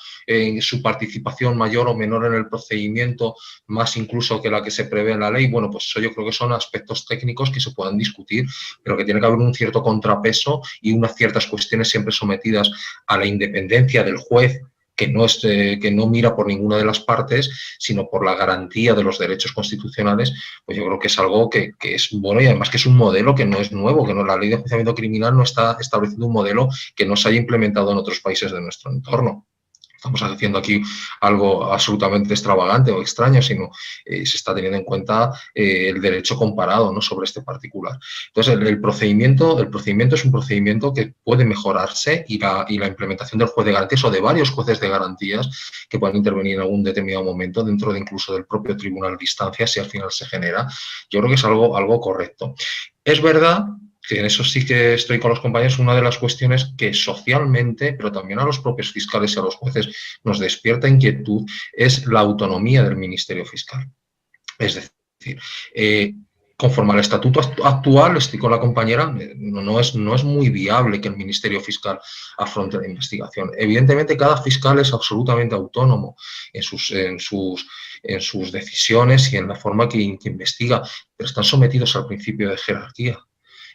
su participación mayor o menor en el procedimiento, más incluso que la que se prevé en la ley, bueno, pues eso yo creo que son aspectos técnicos que se puedan discutir, pero que tiene que haber un cierto contrapeso y unas ciertas cuestiones siempre sometidas a la independencia del juez, que no mira por ninguna de las partes, sino por la garantía de los derechos constitucionales, pues yo creo que es algo que es bueno y además que es un modelo que no es nuevo, que la ley de enjuiciamiento criminal no está estableciendo un modelo que no se haya implementado en otros países de nuestro entorno. estamos haciendo aquí algo absolutamente extravagante o extraño, sino se está teniendo en cuenta el derecho comparado, ¿no?, sobre este particular. Entonces, el procedimiento es un procedimiento que puede mejorarse y la implementación del juez de garantías o de varios jueces de garantías que puedan intervenir en algún determinado momento dentro de incluso del propio tribunal de instancia, si al final se genera, yo creo que es algo correcto. Es verdad que en eso sí que estoy con los compañeros, una de las cuestiones que socialmente, pero también a los propios fiscales y a los jueces nos despierta inquietud, es la autonomía del Ministerio Fiscal. Es decir, conforme al estatuto actual, estoy con la compañera, no es muy viable que el Ministerio Fiscal afronte la investigación. Evidentemente, cada fiscal es absolutamente autónomo en sus decisiones y en la forma que investiga, pero están sometidos al principio de jerarquía.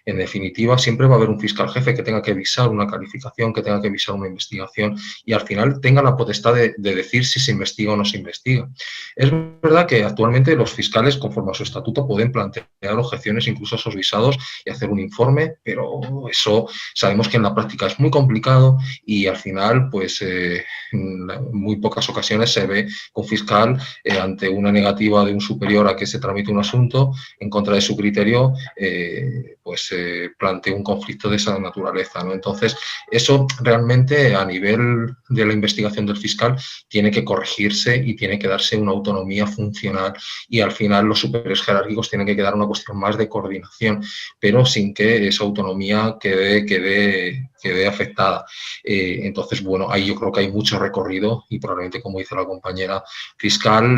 En definitiva, siempre va a haber un fiscal jefe que tenga que visar una calificación, que tenga que visar una investigación y al final tenga la potestad de decir si se investiga o no se investiga. Es verdad que actualmente los fiscales, conforme a su estatuto, pueden plantear objeciones incluso a esos visados y hacer un informe, pero eso sabemos que en la práctica es muy complicado y al final, pues en muy pocas ocasiones se ve que un fiscal, ante una negativa de un superior a que se tramite un asunto, en contra de su criterio, plantea un conflicto de esa naturaleza, ¿no? Entonces, eso realmente a nivel de la investigación del fiscal tiene que corregirse y tiene que darse una autonomía funcional y al final los superiores jerárquicos tienen que quedar una cuestión más de coordinación, pero sin que esa autonomía quede afectada. Entonces, bueno, ahí yo creo que hay mucho recorrido y probablemente, como dice la compañera fiscal,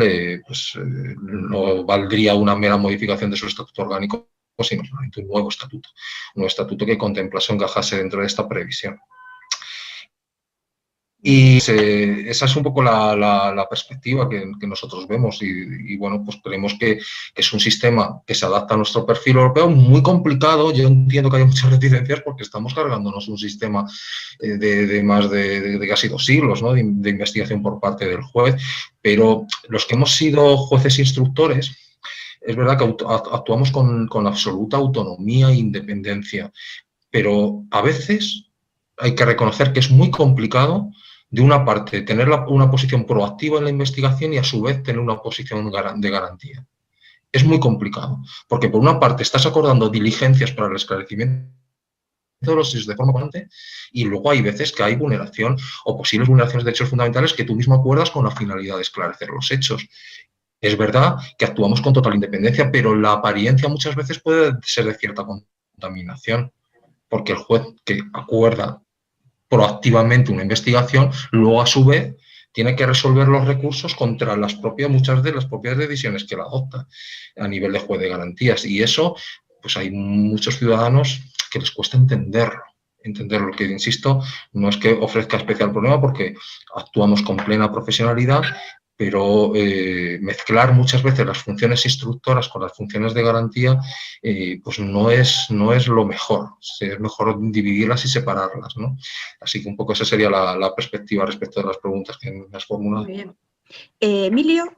no valdría una mera modificación de su estatuto orgánico, sino un nuevo estatuto que contemplase o encajase dentro de esta previsión. Y esa es un poco la perspectiva que nosotros vemos y bueno, pues creemos que es un sistema que se adapta a nuestro perfil europeo, muy complicado. Yo entiendo que hay muchas reticencias porque estamos cargándonos un sistema de más de casi 2 siglos, ¿no?, de investigación por parte del juez, pero los que hemos sido jueces instructores, es verdad que actuamos con absoluta autonomía e independencia, pero a veces hay que reconocer que es muy complicado, de una parte, tener una posición proactiva en la investigación y a su vez tener una posición de garantía. Es muy complicado, porque por una parte estás acordando diligencias para el esclarecimiento de los hechos de forma constante y luego hay veces que hay vulneración o posibles vulneraciones de derechos fundamentales que tú mismo acuerdas con la finalidad de esclarecer los hechos. Es verdad que actuamos con total independencia, pero la apariencia muchas veces puede ser de cierta contaminación, porque el juez que acuerda proactivamente una investigación, luego a su vez tiene que resolver los recursos contra muchas de las propias decisiones que la adopta a nivel de juez de garantías. Y eso, pues hay muchos ciudadanos que les cuesta entenderlo, que, insisto, no es que ofrezca especial problema porque actuamos con plena profesionalidad, pero mezclar muchas veces las funciones instructoras con las funciones de garantía, pues no es lo mejor. Es mejor dividirlas y separarlas, ¿no? Así que un poco esa sería la perspectiva respecto de las preguntas que me has formulado. Muy bien. Emilio,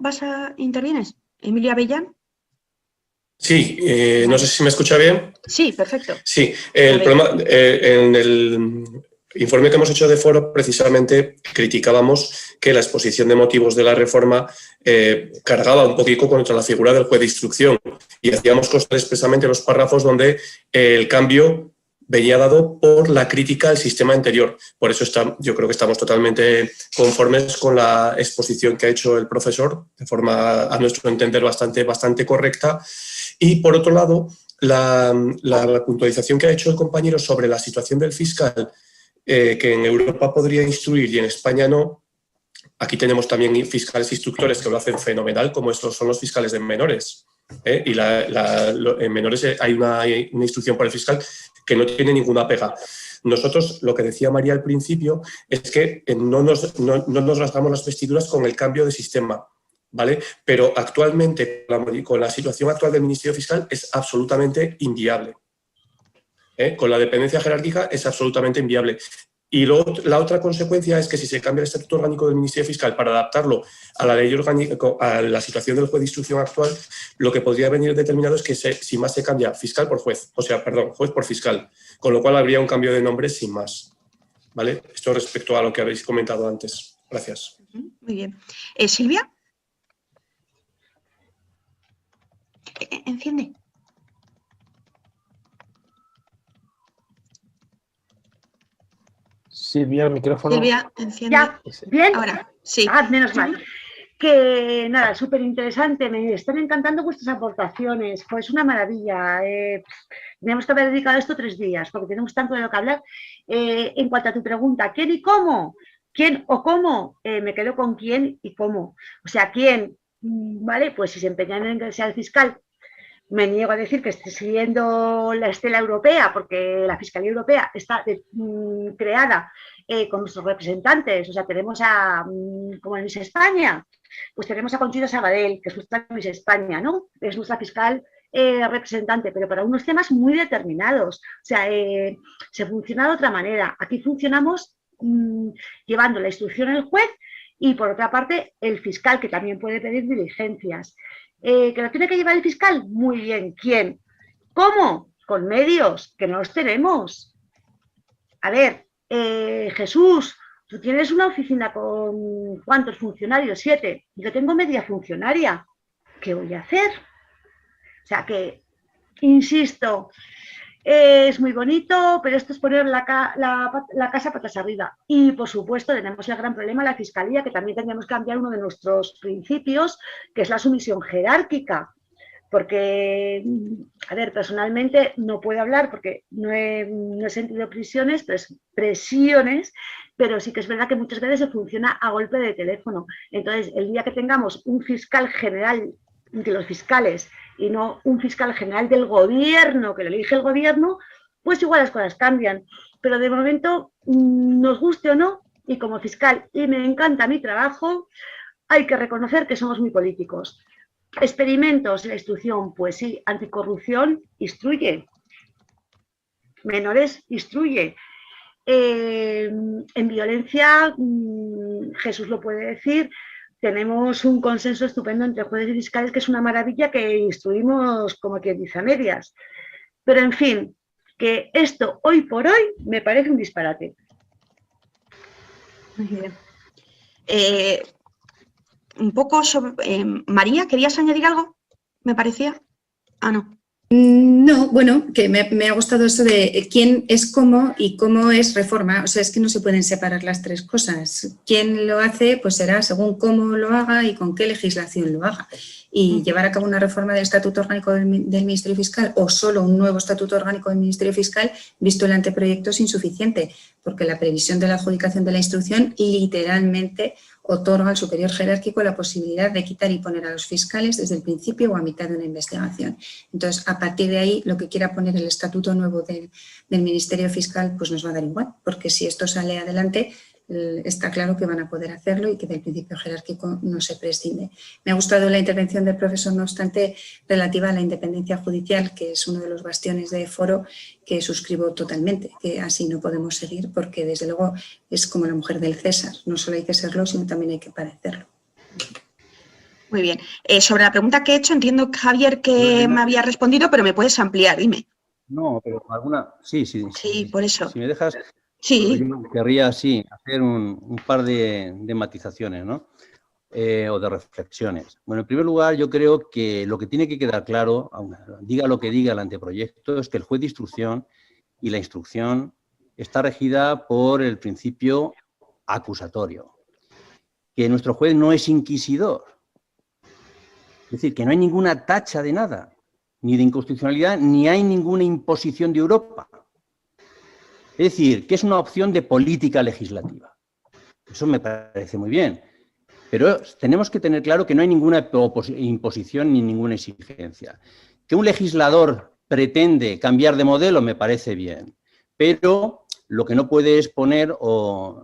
¿intervienes? Emilio Avellán. Sí, no sé si me escucha bien. Sí, perfecto. Sí, el problema, en el informe que hemos hecho de foro, precisamente criticábamos que la exposición de motivos de la reforma cargaba un poquito contra la figura del juez de instrucción y hacíamos constar expresamente los párrafos donde el cambio venía dado por la crítica al sistema anterior. Por eso yo creo que estamos totalmente conformes con la exposición que ha hecho el profesor, de forma, a nuestro entender, bastante correcta. Y, por otro lado, la puntualización que ha hecho el compañero sobre la situación del fiscal, que en Europa podría instruir y en España no. Aquí tenemos también fiscales instructores que lo hacen fenomenal, como estos son los fiscales de menores. Y en menores hay una instrucción por el fiscal que no tiene ninguna pega. Nosotros, lo que decía María al principio, es que no nos rasgamos las vestiduras con el cambio de sistema, ¿vale? Pero actualmente, con la situación actual del Ministerio Fiscal, es absolutamente inviable. Con la dependencia jerárquica es absolutamente inviable. Y la otra consecuencia es que si se cambia el estatuto orgánico del Ministerio Fiscal para adaptarlo a la ley orgánica, a la situación del juez de instrucción actual, lo que podría venir determinado es que sin más se cambia fiscal por juez, juez por fiscal, con lo cual habría un cambio de nombre sin más. ¿Vale? Esto respecto a lo que habéis comentado antes. Gracias. Muy bien. Silvia. Enciende. Silvia, el micrófono. Silvia, enciende. ¿Ya? ¿Bien? Ahora, sí. Menos mal. Que nada, súper interesante, me están encantando vuestras aportaciones, pues una maravilla. Tenemos que haber dedicado esto 3 días, porque tenemos tanto de lo que hablar. En cuanto a tu pregunta, ¿quién y cómo? ¿Quién o cómo? Me quedo con quién y cómo. O sea, ¿quién? ¿Vale? Pues si se empeñan en que sea el fiscal, me niego a decir que esté siguiendo la estela europea, porque la Fiscalía Europea está creada con nuestros representantes. O sea, tenemos como en Miss España, pues tenemos a Conchita Sabadell, que es nuestra Miss España, ¿no? Es nuestra fiscal representante, pero para unos temas muy determinados. O sea, se funciona de otra manera. Aquí funcionamos llevando la instrucción al juez y, por otra parte, el fiscal, que también puede pedir diligencias. ¿Que lo tiene que llevar el fiscal? Muy bien. ¿Quién? ¿Cómo? Con medios, que no los tenemos. A ver, Jesús, tú tienes una oficina con ¿cuántos funcionarios? 7. Yo tengo media funcionaria. ¿Qué voy a hacer? O sea que, insisto, es muy bonito, pero esto es poner la casa patas arriba. Y, por supuesto, tenemos el gran problema de la Fiscalía, que también tendríamos que cambiar uno de nuestros principios, que es la sumisión jerárquica. Porque, a ver, personalmente no puedo hablar porque no he sentido presiones, pero sí que es verdad que muchas veces se funciona a golpe de teléfono. Entonces, el día que tengamos un fiscal general de los fiscales y no un fiscal general del gobierno, que lo elige el gobierno, pues igual las cosas cambian. Pero de momento, nos guste o no, y como fiscal, y me encanta mi trabajo, hay que reconocer que somos muy políticos. Experimentos, la instrucción, pues sí, anticorrupción, instruye. Menores, instruye. En violencia, Jesús lo puede decir, tenemos un consenso estupendo entre jueces y fiscales, que es una maravilla, que instruimos como quien dice a medias. Pero, en fin, que esto hoy por hoy me parece un disparate. Muy bien. Un poco sobre... María, ¿querías añadir algo? ¿Me parecía? No. No, bueno, que me ha gustado eso de quién es cómo y cómo es reforma. O sea, es que no se pueden separar las 3 cosas. Quién lo hace, pues será según cómo lo haga y con qué legislación lo haga. Y llevar a cabo una reforma del Estatuto Orgánico del Ministerio Fiscal o solo un nuevo Estatuto Orgánico del Ministerio Fiscal, visto el anteproyecto, es insuficiente, porque la previsión de la adjudicación de la instrucción literalmente otorga al superior jerárquico la posibilidad de quitar y poner a los fiscales desde el principio o a mitad de una investigación. Entonces, a partir de ahí, lo que quiera poner el estatuto nuevo del Ministerio Fiscal, pues nos va a dar igual, porque si esto sale adelante, está claro que van a poder hacerlo y que del principio jerárquico no se prescinde. Me ha gustado la intervención del profesor, no obstante, relativa a la independencia judicial, que es uno de los bastiones de foro que suscribo totalmente, que así no podemos seguir porque, desde luego, es como la mujer del César. No solo hay que serlo, sino también hay que parecerlo. Muy bien. Sobre la pregunta que he hecho, entiendo, Javier, que me había respondido, pero me puedes ampliar, dime. No, pero alguna... Sí, por eso. Si me dejas... Sí. Yo querría, sí, hacer un par de matizaciones, ¿no? O de reflexiones. Bueno, en primer lugar, yo creo que lo que tiene que quedar claro, diga lo que diga el anteproyecto, es que el juez de instrucción y la instrucción está regida por el principio acusatorio. Que nuestro juez no es inquisidor. Es decir, que no hay ninguna tacha de nada, ni de inconstitucionalidad, ni hay ninguna imposición de Europa. Es decir, que es una opción de política legislativa. Eso me parece muy bien. Pero tenemos que tener claro que no hay ninguna imposición ni ninguna exigencia. Que un legislador pretende cambiar de modelo me parece bien. Pero lo que no puede es poner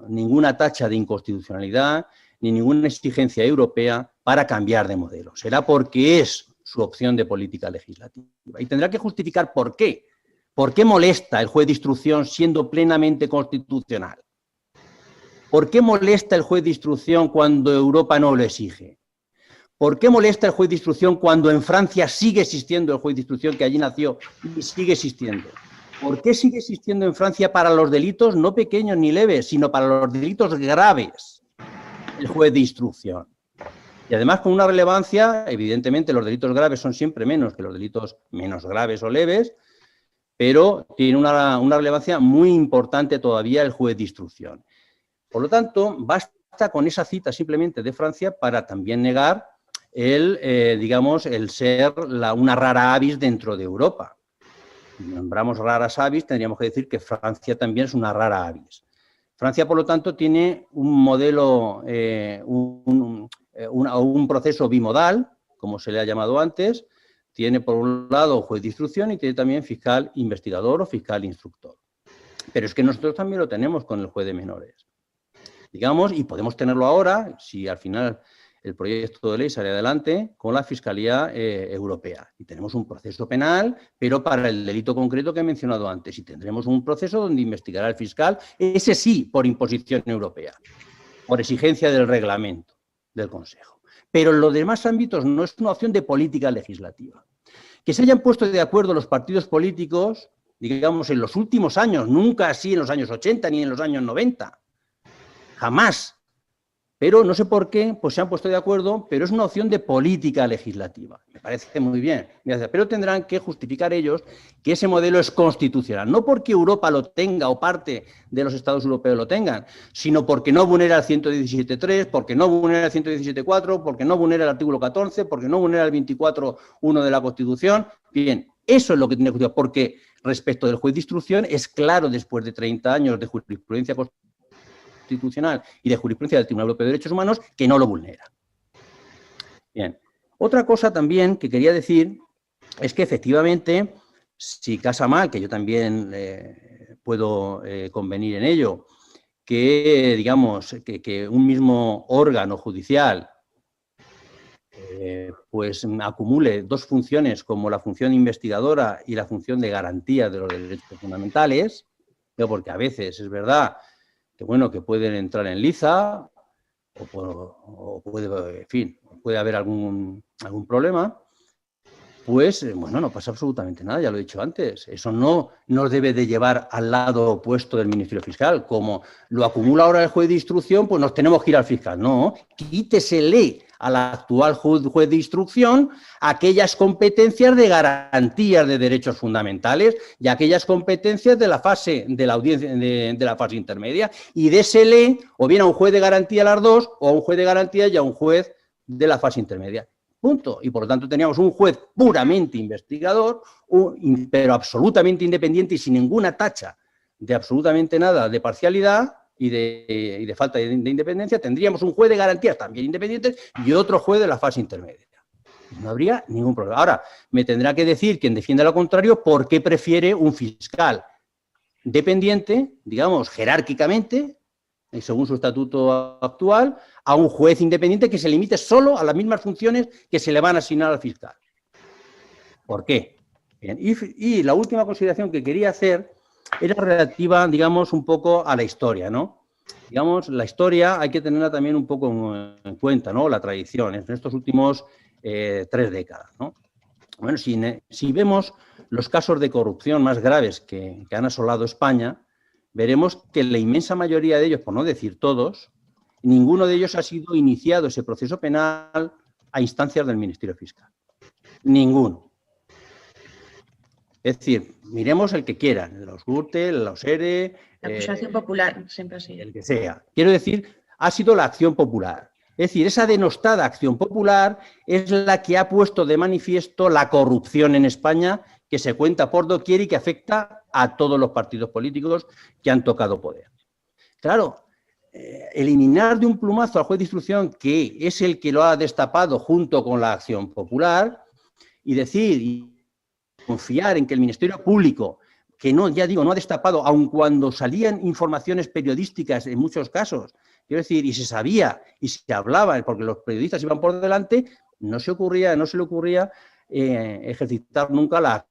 ninguna tacha de inconstitucionalidad ni ninguna exigencia europea para cambiar de modelo. Será porque es su opción de política legislativa. Y tendrá que justificar por qué. ¿Por qué molesta el juez de instrucción siendo plenamente constitucional? ¿Por qué molesta el juez de instrucción cuando Europa no lo exige? ¿Por qué molesta el juez de instrucción cuando en Francia sigue existiendo el juez de instrucción que allí nació y sigue existiendo? ¿Por qué sigue existiendo en Francia para los delitos no pequeños ni leves, sino para los delitos graves? el juez de instrucción. Y además con una relevancia, evidentemente los delitos graves son siempre menos que los delitos menos graves o leves, pero tiene una relevancia muy importante todavía el juez de instrucción. Por lo tanto, basta con esa cita simplemente de Francia para también negar digamos, el ser una rara avis dentro de Europa. Si nombramos raras avis, tendríamos que decir que Francia también es una rara avis. Francia, por lo tanto, tiene un modelo, un proceso bimodal, como se le ha llamado antes. Tiene, por un lado, juez de instrucción y tiene también fiscal investigador o fiscal instructor. Pero es que nosotros también lo tenemos con el juez de menores. Digamos, y podemos tenerlo ahora, si al final el proyecto de ley sale adelante, con la Fiscalía Europea. Y tenemos un proceso penal, pero para el delito concreto que he mencionado antes. Y tendremos un proceso donde investigará el fiscal, ese sí, por imposición europea, por exigencia del reglamento del Consejo. Pero en los demás ámbitos no es una opción de política legislativa. Que se hayan puesto de acuerdo los partidos políticos, digamos, en los últimos años, nunca así en los años 80 ni en los años 90, jamás. Pero no sé por qué, pues se han puesto de acuerdo, pero es una opción de política legislativa. Me parece muy bien, pero tendrán que justificar ellos que ese modelo es constitucional. No porque Europa lo tenga o parte de los Estados europeos lo tengan, sino porque no vulnera el 117.3, porque no vulnera el 117.4, porque no vulnera el artículo 14, porque no vulnera el 24.1 de la Constitución. Bien, eso es lo que tiene que justificar, porque respecto del juez de instrucción es claro, después de 30 años de jurisprudencia constitucional y de jurisprudencia del Tribunal Europeo de Derechos Humanos, que no lo vulnera. Bien. Otra cosa también que quería decir es que efectivamente, si casa mal, que yo también puedo convenir en ello, que digamos que un mismo órgano judicial pues acumule dos funciones como la función investigadora y la función de garantía de los derechos fundamentales, porque a veces es verdad que bueno, que pueden entrar en liza o puede, en fin, puede haber algún problema, pues bueno, no pasa absolutamente nada, ya lo he dicho antes. Eso no nos debe de llevar al lado opuesto del Ministerio Fiscal. Como lo acumula ahora el juez de instrucción, pues nos tenemos que ir al fiscal. No, quítesele al actual juez de instrucción aquellas competencias de garantías de derechos fundamentales y aquellas competencias de la fase de la audiencia de la fase intermedia, y désele o bien a un juez de garantía las dos, o a un juez de garantía y a un juez de la fase intermedia. Punto. Y por lo tanto teníamos un juez puramente investigador, pero absolutamente independiente y sin ninguna tacha de absolutamente nada de parcialidad y de falta de independencia. Tendríamos un juez de garantías también independiente y otro juez de la fase intermedia. No habría ningún problema. Ahora, me tendrá que decir quien defienda lo contrario por qué prefiere un fiscal dependiente, digamos, jerárquicamente, según su estatuto actual, a un juez independiente que se limite solo a las mismas funciones que se le van a asignar al fiscal. ¿Por qué? Bien, y la última consideración que quería hacer era relativa, digamos, un poco a la historia, ¿no? Digamos, la historia hay que tenerla también un poco en cuenta, ¿no? La tradición, en estos últimos 3 décadas, ¿no? Bueno, si vemos los casos de corrupción más graves que han asolado España, veremos que la inmensa mayoría de ellos, por no decir todos, ninguno de ellos ha sido iniciado ese proceso penal a instancias del Ministerio Fiscal. Ninguno. Es decir, miremos el que quieran, los Gürtel, los ERE... La acusación popular, siempre así. El que sea. Quiero decir, ha sido la acción popular. Es decir, esa denostada acción popular es la que ha puesto de manifiesto la corrupción en España, que se cuenta por doquier y que afecta a todos los partidos políticos que han tocado poder. Claro, eliminar de un plumazo al juez de instrucción, que es el que lo ha destapado junto con la acción popular, y decir y confiar en que el Ministerio Público, que no, ya digo, no ha destapado, aun cuando salían informaciones periodísticas en muchos casos, quiero decir, y se sabía y se hablaba, porque los periodistas iban por delante, no se le ocurría ejercitar nunca la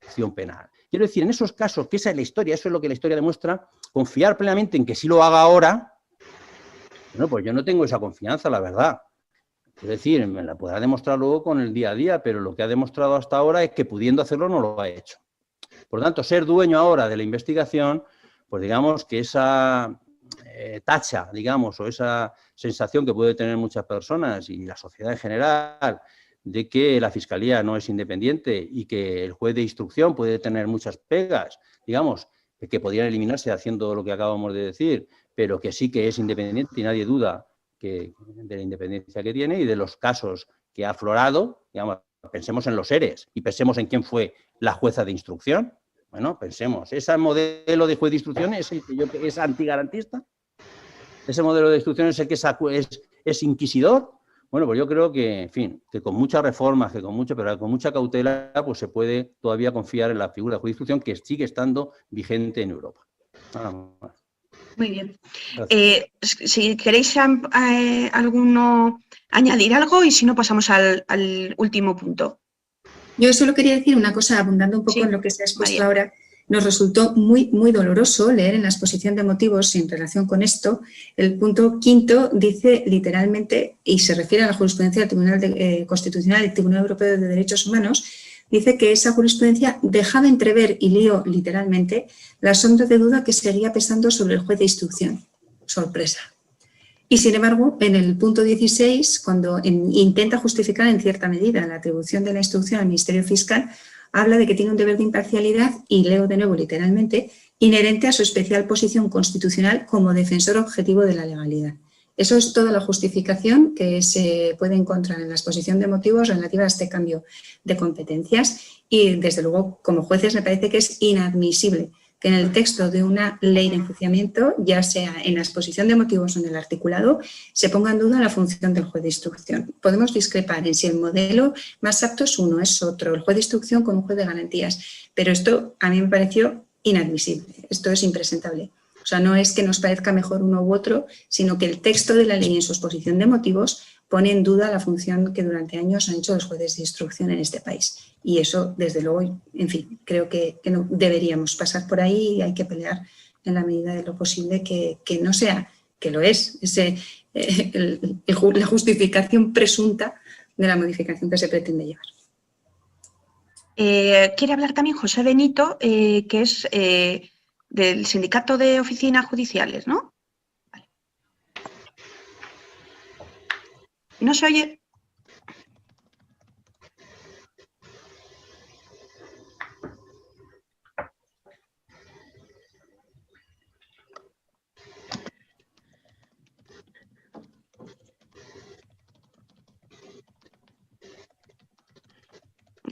acción penal. Quiero decir, en esos casos, que esa es la historia, eso es lo que la historia demuestra, confiar plenamente en que sí lo haga ahora, bueno, pues yo no tengo esa confianza, la verdad. Quiero decir, me la podrá demostrar luego con el día a día, pero lo que ha demostrado hasta ahora es que pudiendo hacerlo no lo ha hecho. Por lo tanto, ser dueño ahora de la investigación, pues digamos que esa tacha, digamos, o esa sensación que puede tener muchas personas y la sociedad en general de que la Fiscalía no es independiente y que el juez de instrucción puede tener muchas pegas, digamos, que podrían eliminarse haciendo lo que acabamos de decir, pero que sí que es independiente y nadie duda de la independencia que tiene y de los casos que ha aflorado, digamos, pensemos en los ERES y pensemos en quién fue la jueza de instrucción. Bueno, pensemos, ¿ese modelo de juez de instrucción es el que es antigarantista? ¿Ese modelo de instrucción es el que es inquisidor? Bueno, pues yo creo que, en fin, que con muchas reformas, pero con mucha cautela, pues se puede todavía confiar en la figura de juez de instrucción que sigue estando vigente en Europa. Nada más. Muy bien. Si queréis alguno añadir algo y si no pasamos al último punto. Yo solo quería decir una cosa, abundando un poco en lo que se ha expuesto ahora. Nos resultó muy, muy doloroso leer en la exposición de motivos en relación con esto. El punto 5 dice literalmente, y se refiere a la jurisprudencia del Tribunal Constitucional y Tribunal Europeo de Derechos Humanos, dice que esa jurisprudencia dejaba entrever, y leo literalmente, la sombra de duda que seguía pesando sobre el juez de instrucción. Sorpresa. Y sin embargo, en el punto 16, cuando intenta justificar en cierta medida la atribución de la instrucción al Ministerio Fiscal, habla de que tiene un deber de imparcialidad, y leo de nuevo literalmente, inherente a su especial posición constitucional como defensor objetivo de la legalidad. Eso es toda la justificación que se puede encontrar en la exposición de motivos relativa a este cambio de competencias y, desde luego, como jueces me parece que es inadmisible que en el texto de una ley de enjuiciamiento, ya sea en la exposición de motivos o en el articulado, se ponga en duda la función del juez de instrucción. Podemos discrepar en si el modelo más apto es uno, es otro, el juez de instrucción con un juez de garantías, pero esto a mí me pareció inadmisible, esto es impresentable. O sea, no es que nos parezca mejor uno u otro, sino que el texto de la ley en su exposición de motivos pone en duda la función que durante años han hecho los jueces de instrucción en este país. Y eso, desde luego, en fin, creo que no deberíamos pasar por ahí y hay que pelear en la medida de lo posible que no sea, que lo es, la justificación presunta de la modificación que se pretende llevar. Quiere hablar también José Benito, que es del Sindicato de Oficinas Judiciales, ¿no? Vale. ¿No se oye?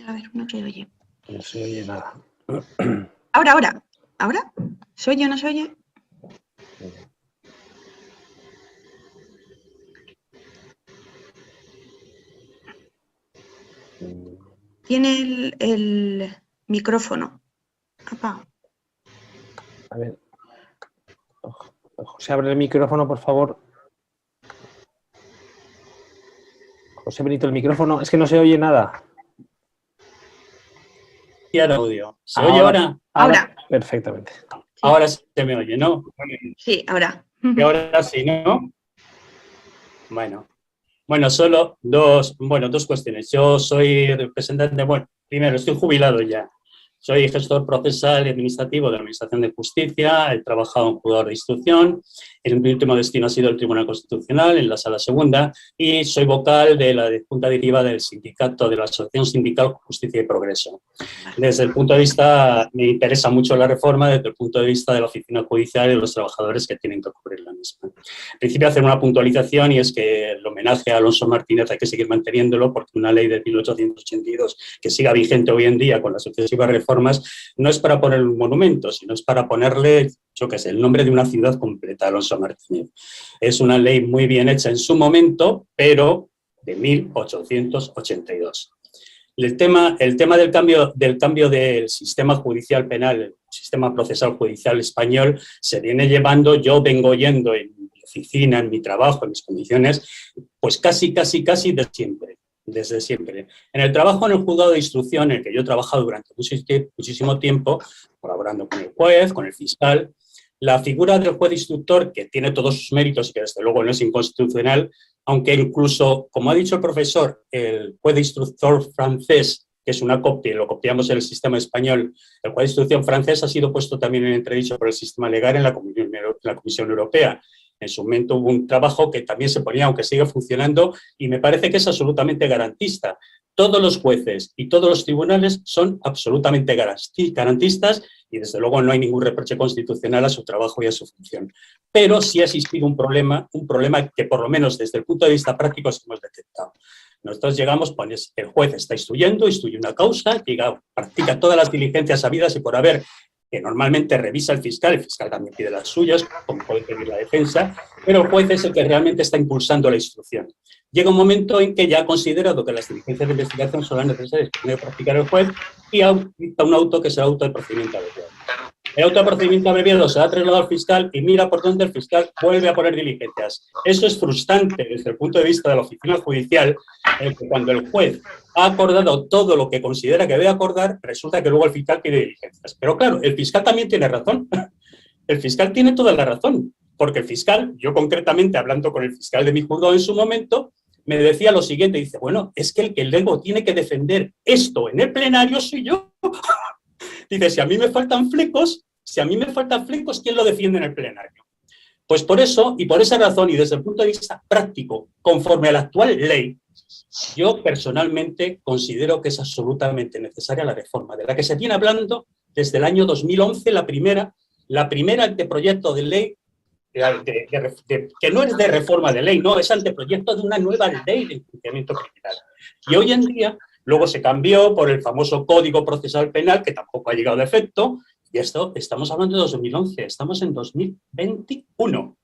A ver, no se oye. No se oye nada. Ahora. ¿Ahora? ¿Se oye o no se oye? Tiene el micrófono apagado. A ver. José, abre el micrófono, por favor. José Benito, el micrófono. Es que no se oye nada. Y el audio. ¿Se oye ahora? Ahora. Perfectamente. Ahora se me oye, ¿no? Sí, ahora. Y ahora sí, ¿no? Bueno, solo dos cuestiones. Yo soy representante, bueno, primero, estoy jubilado ya. Soy gestor procesal y administrativo de la Administración de Justicia, he trabajado en juzgado de instrucción, mi último destino ha sido el Tribunal Constitucional, en la Sala Segunda, y soy vocal de la Junta Directiva del Sindicato, de la Asociación Sindical Justicia y Progreso. Desde el punto de vista, me interesa mucho la reforma desde el punto de vista de la oficina judicial y de los trabajadores que tienen que cubrir la misma. En principio, hacer una puntualización, y es que el homenaje a Alonso Martínez hay que seguir manteniéndolo, porque una ley de 1882 que siga vigente hoy en día con las sucesivas reformas no es para poner un monumento, sino es para ponerle, yo qué sé, el nombre de una ciudad completa, Alonso Martínez. Es una ley muy bien hecha en su momento, pero de 1882. El tema del cambio del sistema judicial penal, el sistema procesal judicial español, se viene llevando, yo vengo oyendo en mi oficina, en mi trabajo, en mis condiciones, pues casi de siempre. Desde siempre. En el trabajo en el juzgado de instrucción, en el que yo he trabajado durante muchísimo tiempo, colaborando con el juez, con el fiscal, la figura del juez instructor, que tiene todos sus méritos y que desde luego no es inconstitucional, aunque incluso, como ha dicho el profesor, el juez instructor francés que es una copia, lo copiamos en el sistema español. El juez de instrucción francés ha sido puesto también en entredicho por el sistema legal en la Comisión Europea. En su momento hubo un trabajo que también se ponía, aunque sigue funcionando, y me parece que es absolutamente garantista. Todos los jueces y todos los tribunales son absolutamente garantistas y desde luego no hay ningún reproche constitucional a su trabajo y a su función. Pero sí ha existido un problema que por lo menos desde el punto de vista práctico hemos detectado. Nosotros llegamos, pues el juez está instruye una causa, practica todas las diligencias habidas y por haber, que normalmente revisa el fiscal también pide las suyas, como puede pedir la defensa, pero el juez es el que realmente está impulsando la instrucción. Llega un momento en que ya ha considerado que las diligencias de investigación son las necesarias que tiene que practicar el juez y dicta un auto que es el auto de procedimiento abreviado. El auto de procedimiento abreviado se da trasladado al fiscal y mira por dónde el fiscal vuelve a poner diligencias. Eso es frustrante desde el punto de vista de la oficina judicial, en que cuando el juez ha acordado todo lo que considera que debe acordar, resulta que luego el fiscal pide diligencias. Pero claro, el fiscal también tiene razón. El fiscal tiene toda la razón, porque el fiscal, yo concretamente hablando con el fiscal de mi juzgado en su momento, me decía lo siguiente, dice, bueno, es que el que luego tiene que defender esto en el plenario soy yo. Dice, si a mí me faltan flecos, ¿quién lo defiende en el plenario? Pues por eso, y por esa razón, y desde el punto de vista práctico, conforme a la actual ley, yo personalmente considero que es absolutamente necesaria la reforma, de la que se viene hablando desde el año 2011, la primera anteproyecto de ley, que no es de reforma de ley, no, es anteproyecto de una nueva ley de enjuiciamiento criminal. Y hoy en día, luego se cambió por el famoso Código Procesal Penal, que tampoco ha llegado a efecto, y esto, estamos hablando de 2011, estamos en 2021.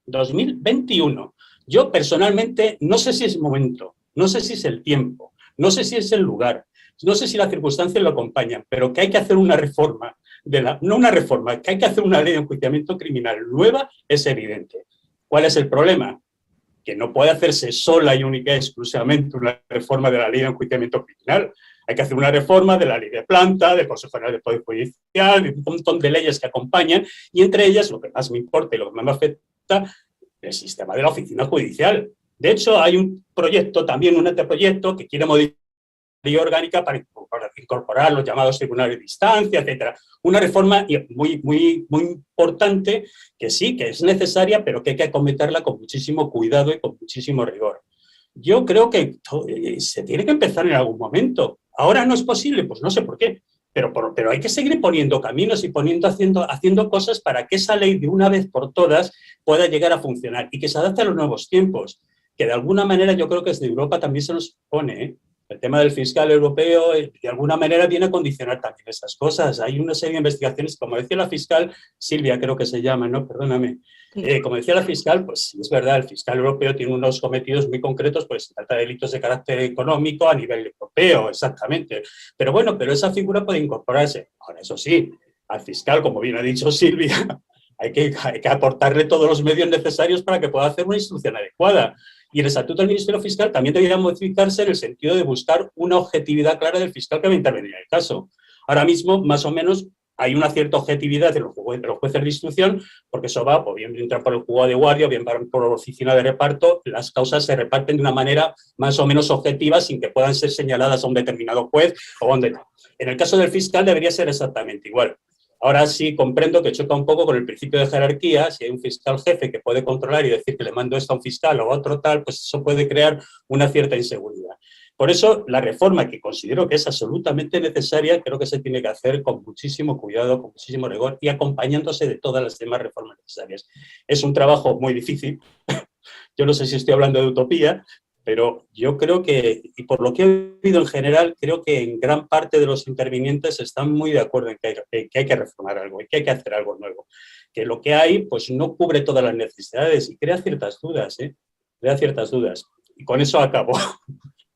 2021. Yo personalmente no sé si es el momento, no sé si es el tiempo, no sé si es el lugar, no sé si las circunstancias lo acompañan, pero que hay que hacer una reforma, no una reforma, que hay que hacer una ley de enjuiciamiento criminal nueva, es evidente. ¿Cuál es el problema? Que no puede hacerse sola y única y exclusivamente una reforma de la ley de enjuiciamiento criminal. Hay que hacer una reforma de la ley de planta, del Consejo General del Poder Judicial, de un montón de leyes que acompañan, y entre ellas, lo que más me importa y lo que más me afecta, el sistema de la oficina judicial. De hecho, hay un proyecto, también un anteproyecto, que quiere modificar la ley orgánica para incorporar los llamados tribunales de instancia, etcétera. Una reforma muy importante que sí, que es necesaria, pero que hay que acometerla con muchísimo cuidado y con muchísimo rigor. Yo creo que se tiene que empezar en algún momento. Ahora no es posible, pues no sé por qué, pero hay que seguir poniendo caminos y haciendo cosas para que esa ley de una vez por todas pueda llegar a funcionar y que se adapte a los nuevos tiempos, que de alguna manera yo creo que desde Europa también se nos pone, ¿eh? El tema del fiscal europeo de alguna manera viene a condicionar también esas cosas. Hay una serie de investigaciones, como decía la fiscal, Silvia creo que se llama, ¿no? Perdóname. Como decía la fiscal, pues es verdad, el fiscal europeo tiene unos cometidos muy concretos, pues se trata de delitos de carácter económico a nivel europeo, exactamente. Pero bueno, esa figura puede incorporarse. Ahora, eso sí, al fiscal, como bien ha dicho Silvia, hay que aportarle todos los medios necesarios para que pueda hacer una instrucción adecuada. Y el estatuto del Ministerio Fiscal también debería modificarse en el sentido de buscar una objetividad clara del fiscal que va a intervenir en el caso. Ahora mismo, más o menos, hay una cierta objetividad de los jueces de instrucción, porque eso va, o bien entran por el juzgado de guardia, o bien por la oficina de reparto, las causas se reparten de una manera más o menos objetiva, sin que puedan ser señaladas a un determinado juez o a un determinado. En el caso del fiscal debería ser exactamente igual. Ahora sí comprendo que choca un poco con el principio de jerarquía. Si hay un fiscal jefe que puede controlar y decir que le mando esto a un fiscal o a otro tal, pues eso puede crear una cierta inseguridad. Por eso, la reforma, que considero que es absolutamente necesaria, creo que se tiene que hacer con muchísimo cuidado, con muchísimo rigor y acompañándose de todas las demás reformas necesarias. Es un trabajo muy difícil. Yo no sé si estoy hablando de utopía, pero yo creo que, y por lo que he oído en general, creo que en gran parte de los intervinientes están muy de acuerdo en que hay que reformar algo y que hay que hacer algo nuevo. Que lo que hay, pues no cubre todas las necesidades y crea ciertas dudas, ¿eh? Crea ciertas dudas. Y con eso acabo.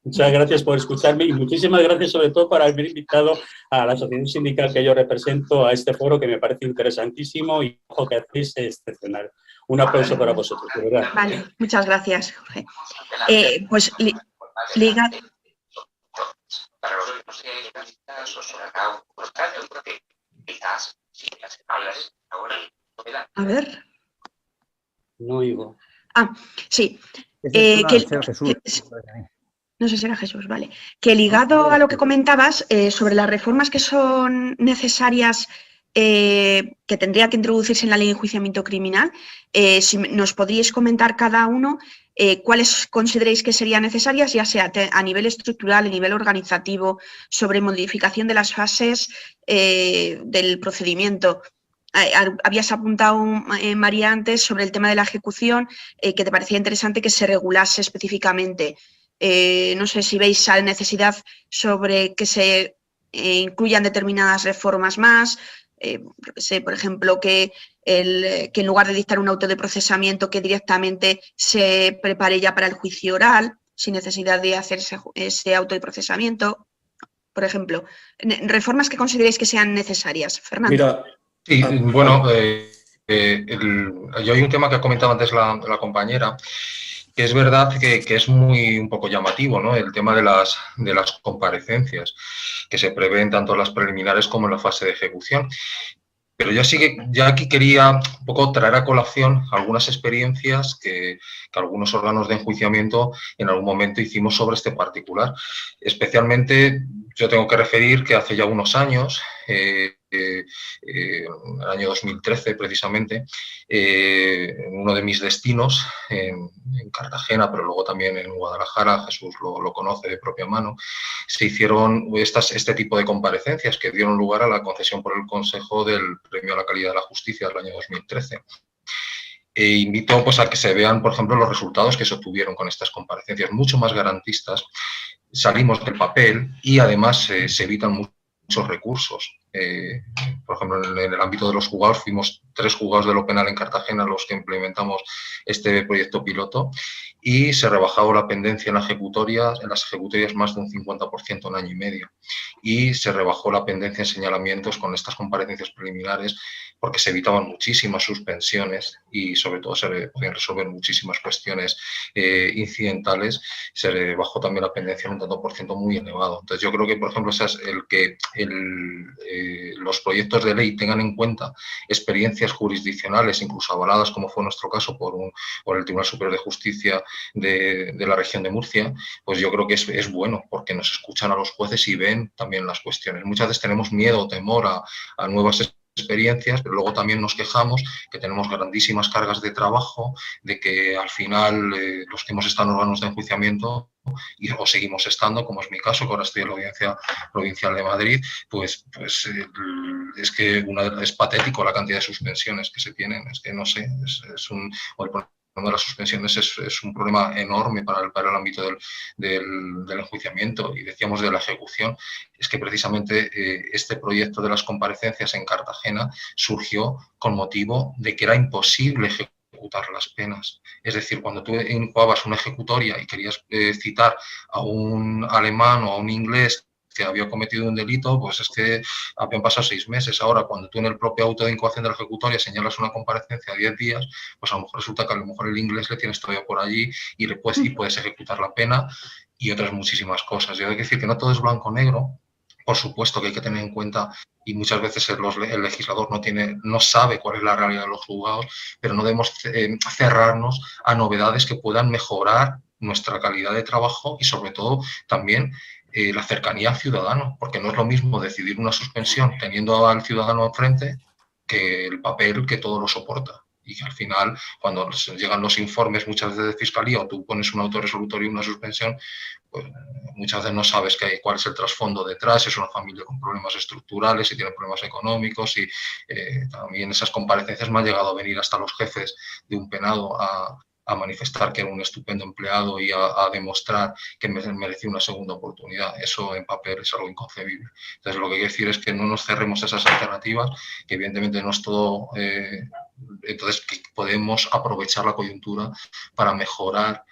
Muchas gracias por escucharme y muchísimas gracias sobre todo por haberme invitado a la asociación sindical que yo represento a este foro, que me parece interesantísimo y lo que hacéis es excepcional. Un aplauso para vosotros, de verdad. Vale, muchas gracias, Jorge. Pues liga... A ver. No oigo. Sí. No sé si era Jesús, vale. Que ligado a lo que comentabas sobre las reformas que son necesarias, que tendría que introducirse en la ley de enjuiciamiento criminal, si nos podríais comentar cada uno cuáles consideréis que serían necesarias, ya sea a nivel estructural, a nivel organizativo, sobre modificación de las fases del procedimiento. Habías apuntado, María, antes sobre el tema de la ejecución, que te parecía interesante que se regulase específicamente. No sé si veis la necesidad sobre que se incluyan determinadas reformas más, por ejemplo, que en lugar de dictar un auto de procesamiento, que directamente se prepare ya para el juicio oral, sin necesidad de hacer ese auto de procesamiento, por ejemplo. Reformas que consideréis que sean necesarias. Fernando. Mira, sí, bueno, yo hay un tema que ha comentado antes la compañera, que es verdad que es un poco llamativo, ¿no? El tema de las comparecencias, que se prevén tanto en las preliminares como en la fase de ejecución. Pero yo sí que ya aquí quería un poco traer a colación algunas experiencias que algunos órganos de enjuiciamiento en algún momento hicimos sobre este particular. Especialmente yo tengo que referir que hace ya unos años, en el año 2013 precisamente, uno de mis destinos en Cartagena, pero luego también en Guadalajara, Jesús lo conoce de propia mano, se hicieron este tipo de comparecencias que dieron lugar a la concesión por el Consejo del Premio a la Calidad de la Justicia del año 2013. Invito pues, a que se vean, por ejemplo, los resultados que se obtuvieron con estas comparecencias, mucho más garantistas. Salimos del papel y además se evitan muchos recursos. Por ejemplo, en el ámbito de los juzgados, fuimos 3 juzgados de lo penal en Cartagena los que implementamos este proyecto piloto y se rebajaba la pendencia en las ejecutorias más de un 50% en año y medio. Y se rebajó la pendencia en señalamientos con estas comparecencias preliminares porque se evitaban muchísimas suspensiones y sobre todo se podían resolver muchísimas cuestiones incidentales. Se rebajó también la pendencia en un tanto por ciento muy elevado. Entonces yo creo que, por ejemplo, el que los proyectos de ley tengan en cuenta experiencias jurisdiccionales, incluso avaladas, como fue nuestro caso por el Tribunal Superior de Justicia de la región de Murcia, pues yo creo que es bueno, porque nos escuchan a los jueces y ven también las cuestiones. Muchas veces tenemos miedo o temor a nuevas experiencias, pero luego también nos quejamos que tenemos grandísimas cargas de trabajo, de que al final los que hemos estado en órganos de enjuiciamiento o seguimos estando, como es mi caso, que ahora estoy en la Audiencia Provincial de Madrid, pues es que es patético la cantidad de suspensiones que se tienen, es que no sé, el problema de las suspensiones es un problema enorme para el ámbito del enjuiciamiento, y decíamos de la ejecución. Es que precisamente este proyecto de las comparecencias en Cartagena surgió con motivo de que era imposible ejecutar las penas. Es decir, cuando tú incoabas una ejecutoria y querías citar a un alemán o a un inglés que había cometido un delito, pues es que habían pasado 6 meses. Ahora, cuando tú en el propio auto de incoación de la ejecutoria señalas una comparecencia a 10 días, pues a lo mejor resulta que a lo mejor el inglés le tienes todavía por allí y puedes ejecutar la pena y otras muchísimas cosas. Yo hay que decir que no todo es blanco-negro. Por supuesto que hay que tener en cuenta, y muchas veces el legislador no sabe cuál es la realidad de los juzgados, pero no debemos cerrarnos a novedades que puedan mejorar nuestra calidad de trabajo y sobre todo también la cercanía al ciudadano, porque no es lo mismo decidir una suspensión teniendo al ciudadano enfrente que el papel que todo lo soporta. Y que al final, cuando llegan los informes muchas veces de fiscalía o tú pones un auto resolutorio y una suspensión, pues muchas veces no sabes cuál es el trasfondo detrás, si es una familia con problemas estructurales, si tiene problemas económicos, y también esas comparecencias me han llegado a venir hasta los jefes de un penado a manifestar que era un estupendo empleado y a demostrar que merecía una segunda oportunidad. Eso en papel es algo inconcebible. Entonces, lo que hay que decir es que no nos cerremos a esas alternativas, que evidentemente no es todo. Entonces, que podemos aprovechar la coyuntura para mejorar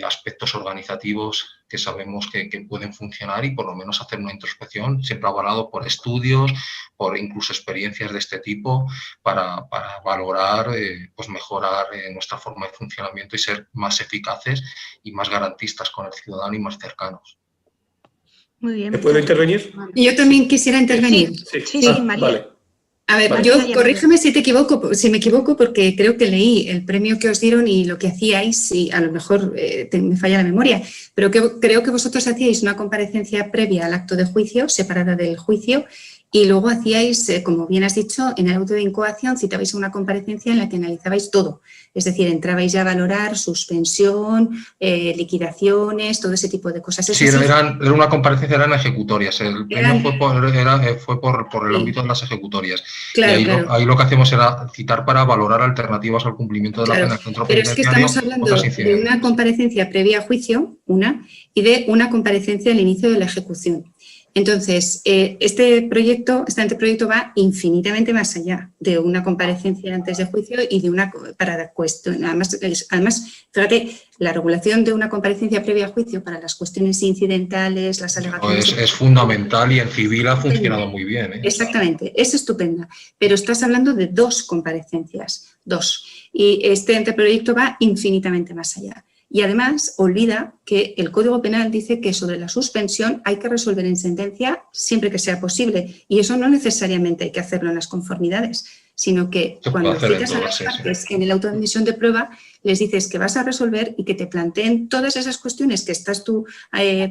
aspectos organizativos que sabemos que pueden funcionar y por lo menos hacer una introspección, siempre avalado por estudios, por incluso experiencias de este tipo, para valorar, pues mejorar nuestra forma de funcionamiento y ser más eficaces y más garantistas con el ciudadano y más cercanos. Muy bien. ¿Me puedo intervenir? Yo también quisiera intervenir. Sí, María. Vale. A ver, Vale. yo corrígeme si me equivoco, porque creo que leí el premio que os dieron y lo que hacíais, y a lo mejor me falla la memoria, pero creo que vosotros hacíais una comparecencia previa al acto de juicio, separada del juicio, y luego hacíais, como bien has dicho, en el auto de incoación citabais una comparecencia en la que analizabais todo. Es decir, entrabais ya a valorar suspensión, liquidaciones, todo ese tipo de cosas. Sí, era una comparecencia, eran ejecutorias. El premio fue por el ámbito de las ejecutorias. Claro, y ahí lo que hacemos era citar para valorar alternativas al cumplimiento de la pena del centro pero es que penitenciario. estamos hablando de una comparecencia previa a juicio, y de una comparecencia al inicio de la ejecución. Entonces, este anteproyecto va infinitamente más allá de una comparecencia antes de juicio y de una para cuestión. Además, fíjate, la regulación de una comparecencia previa a juicio para las cuestiones incidentales, las alegaciones... Es fundamental y en civil ha funcionado muy bien. Exactamente, es estupenda, pero estás hablando de 2 comparecencias, 2. Y este anteproyecto va infinitamente más allá. Y además olvida que el Código Penal dice que sobre la suspensión hay que resolver en sentencia siempre que sea posible. Y eso no necesariamente hay que hacerlo en las conformidades, sino que cuando citas a las partes en el auto de admisión de prueba, les dices que vas a resolver y que te planteen todas esas cuestiones que estás tú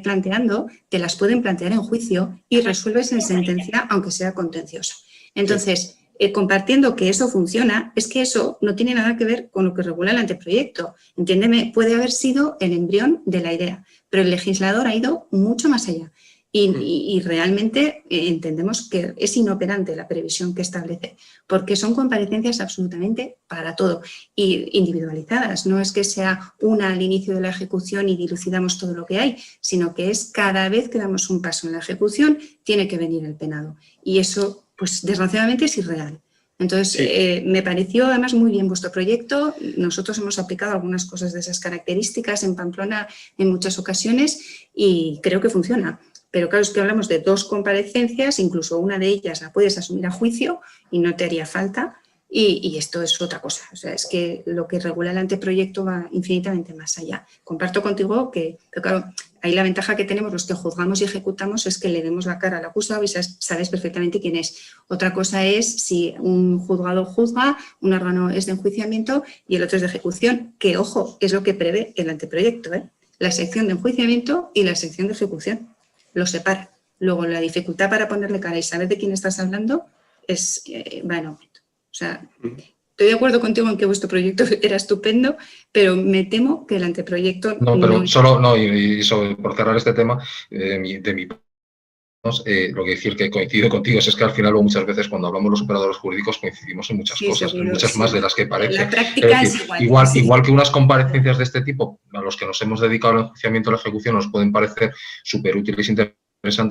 planteando, te las pueden plantear en juicio y resuelves en sentencia, aunque sea contenciosa. Entonces, compartiendo que eso funciona, es que eso no tiene nada que ver con lo que regula el anteproyecto. Entiéndeme, puede haber sido el embrión de la idea, pero el legislador ha ido mucho más allá. Y realmente entendemos que es inoperante la previsión que establece, porque son comparecencias absolutamente para todo y individualizadas. No es que sea una al inicio de la ejecución y dilucidamos todo lo que hay, sino que es cada vez que damos un paso en la ejecución, tiene que venir el penado. Y eso, pues desgraciadamente, es irreal. Entonces, me pareció además muy bien vuestro proyecto. Nosotros hemos aplicado algunas cosas de esas características en Pamplona en muchas ocasiones y creo que funciona. Pero claro, es que hablamos de 2 comparecencias, incluso una de ellas la puedes asumir a juicio y no te haría falta. Y esto es otra cosa. O sea, es que lo que regula el anteproyecto va infinitamente más allá. Comparto contigo que, pero claro, ahí la ventaja que tenemos los que juzgamos y ejecutamos es que le vemos la cara al acusado y sabes perfectamente quién es. Otra cosa es si un juzgado juzga, un órgano es de enjuiciamiento y el otro es de ejecución, que, ojo, es lo que prevé el anteproyecto, ¿eh? La sección de enjuiciamiento y la sección de ejecución. Lo separa. Luego, la dificultad para ponerle cara y saber de quién estás hablando va en aumento. O sea, estoy de acuerdo contigo en que vuestro proyecto era estupendo, pero me temo que el anteproyecto... No, pero por cerrar este tema, lo que decir que coincido contigo es que al final muchas veces cuando hablamos los operadores jurídicos coincidimos en muchas cosas, seguro, muchas más de las que parece. La práctica es decir, es igual. Igual que unas comparecencias de este tipo, a los que nos hemos dedicado al enjuiciamiento y la ejecución, nos pueden parecer súper útiles e interesantes,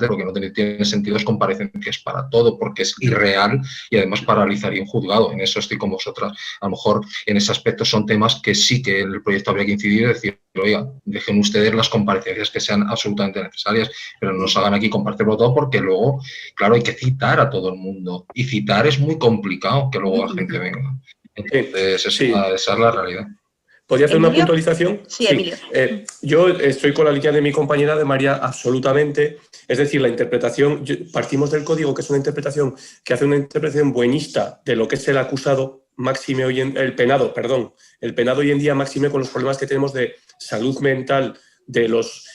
lo que no tiene sentido es comparecencias para todo, porque es irreal y además paralizaría un juzgado. En eso estoy con vosotras. A lo mejor en ese aspecto son temas que sí que el proyecto habría que incidir y decir, oiga, dejen ustedes las comparecencias que sean absolutamente necesarias, pero no nos hagan aquí comparecerlo todo porque luego, claro, hay que citar a todo el mundo y citar es muy complicado que luego la gente venga. Entonces, esa es la realidad. ¿Podría hacer una puntualización? Sí, Emilio. Yo estoy con la línea de mi compañera de María absolutamente. Es decir, la interpretación, partimos del código, que es una interpretación que hace una interpretación buenista de lo que es el acusado, máxime hoy en, el penado hoy en día, máxime con los problemas que tenemos de salud mental de los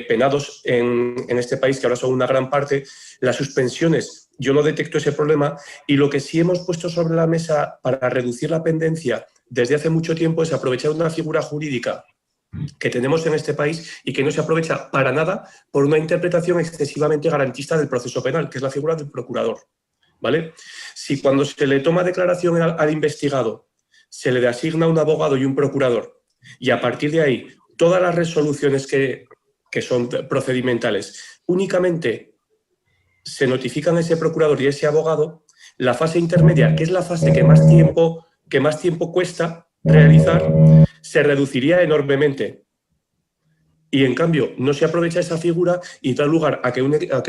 penados en este país, que ahora son una gran parte. Las suspensiones, yo no detecto ese problema y lo que sí hemos puesto sobre la mesa para reducir la pendencia desde hace mucho tiempo es aprovechar una figura jurídica que tenemos en este país y que no se aprovecha para nada por una interpretación excesivamente garantista del proceso penal, que es la figura del procurador, ¿vale? Si cuando se le toma declaración al investigado se le asigna un abogado y un procurador y a partir de ahí todas las resoluciones que son procedimentales únicamente se notifican a ese procurador y a ese abogado, la fase intermedia, que es la fase que más tiempo cuesta realizar, se reduciría enormemente. Y en cambio, no se aprovecha esa figura y da lugar a que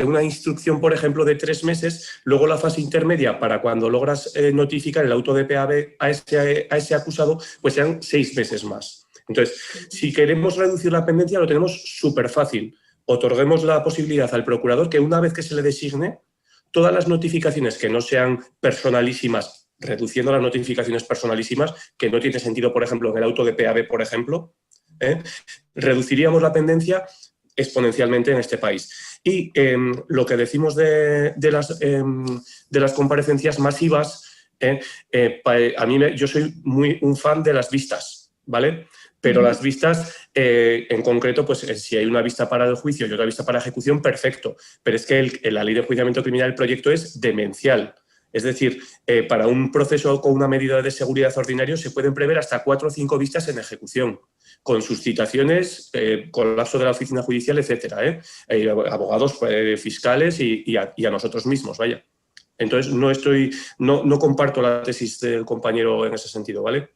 una instrucción, por ejemplo, de 3 meses, luego la fase intermedia para cuando logras notificar el auto de PAB a ese acusado, pues sean 6 meses más. Entonces, si queremos reducir la pendencia, lo tenemos súper fácil. Otorguemos la posibilidad al procurador que una vez que se le designe, todas las notificaciones que no sean personalísimas, reduciendo las notificaciones personalísimas, que no tiene sentido, por ejemplo, en el auto de PAB, por ejemplo, reduciríamos la pendencia exponencialmente en este país. Y lo que decimos de las comparecencias masivas, yo soy un fan de las vistas, ¿vale? Pero las vistas, en concreto, pues si hay una vista para el juicio y otra vista para ejecución, perfecto. Pero es que la ley de enjuiciamiento criminal, el proyecto es demencial. Es decir, para un proceso con una medida de seguridad ordinario se pueden prever hasta 4 o 5 vistas en ejecución, con sus citaciones, colapso de la oficina judicial, etcétera, abogados, fiscales y a nosotros mismos, vaya. Entonces, no comparto la tesis del compañero en ese sentido, ¿vale?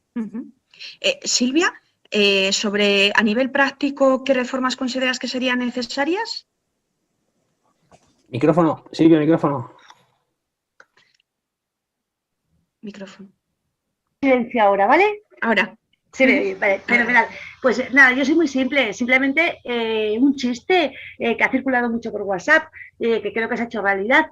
Silvia, sobre a nivel práctico, ¿qué reformas consideras que serían necesarias? Micrófono, Silvia, micrófono. Micrófono. Silencio ahora, ¿vale? Ahora. Sí, vale, fenomenal. Pues nada, yo soy muy simple, simplemente un chiste que ha circulado mucho por WhatsApp, que creo que se ha hecho realidad.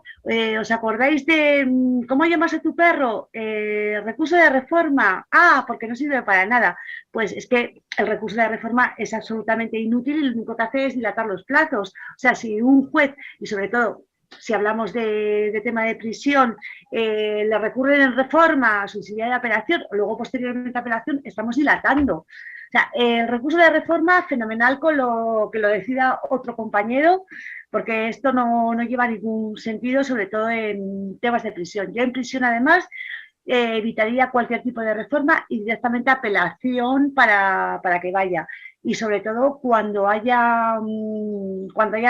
¿Os acordáis de cómo llamas a tu perro? Recurso de reforma. Ah, porque no sirve para nada. Pues es que el recurso de reforma es absolutamente inútil y lo único que hace es dilatar los plazos. O sea, si un juez, y sobre todo si hablamos de tema de prisión, le recurren en reforma a subsidiaria de apelación, o luego posteriormente a apelación, estamos dilatando. O sea, el recurso de reforma, fenomenal con lo que lo decida otro compañero, porque esto no lleva ningún sentido, sobre todo en temas de prisión. Yo en prisión, además, evitaría cualquier tipo de reforma y directamente apelación para que vaya. Y sobre todo cuando haya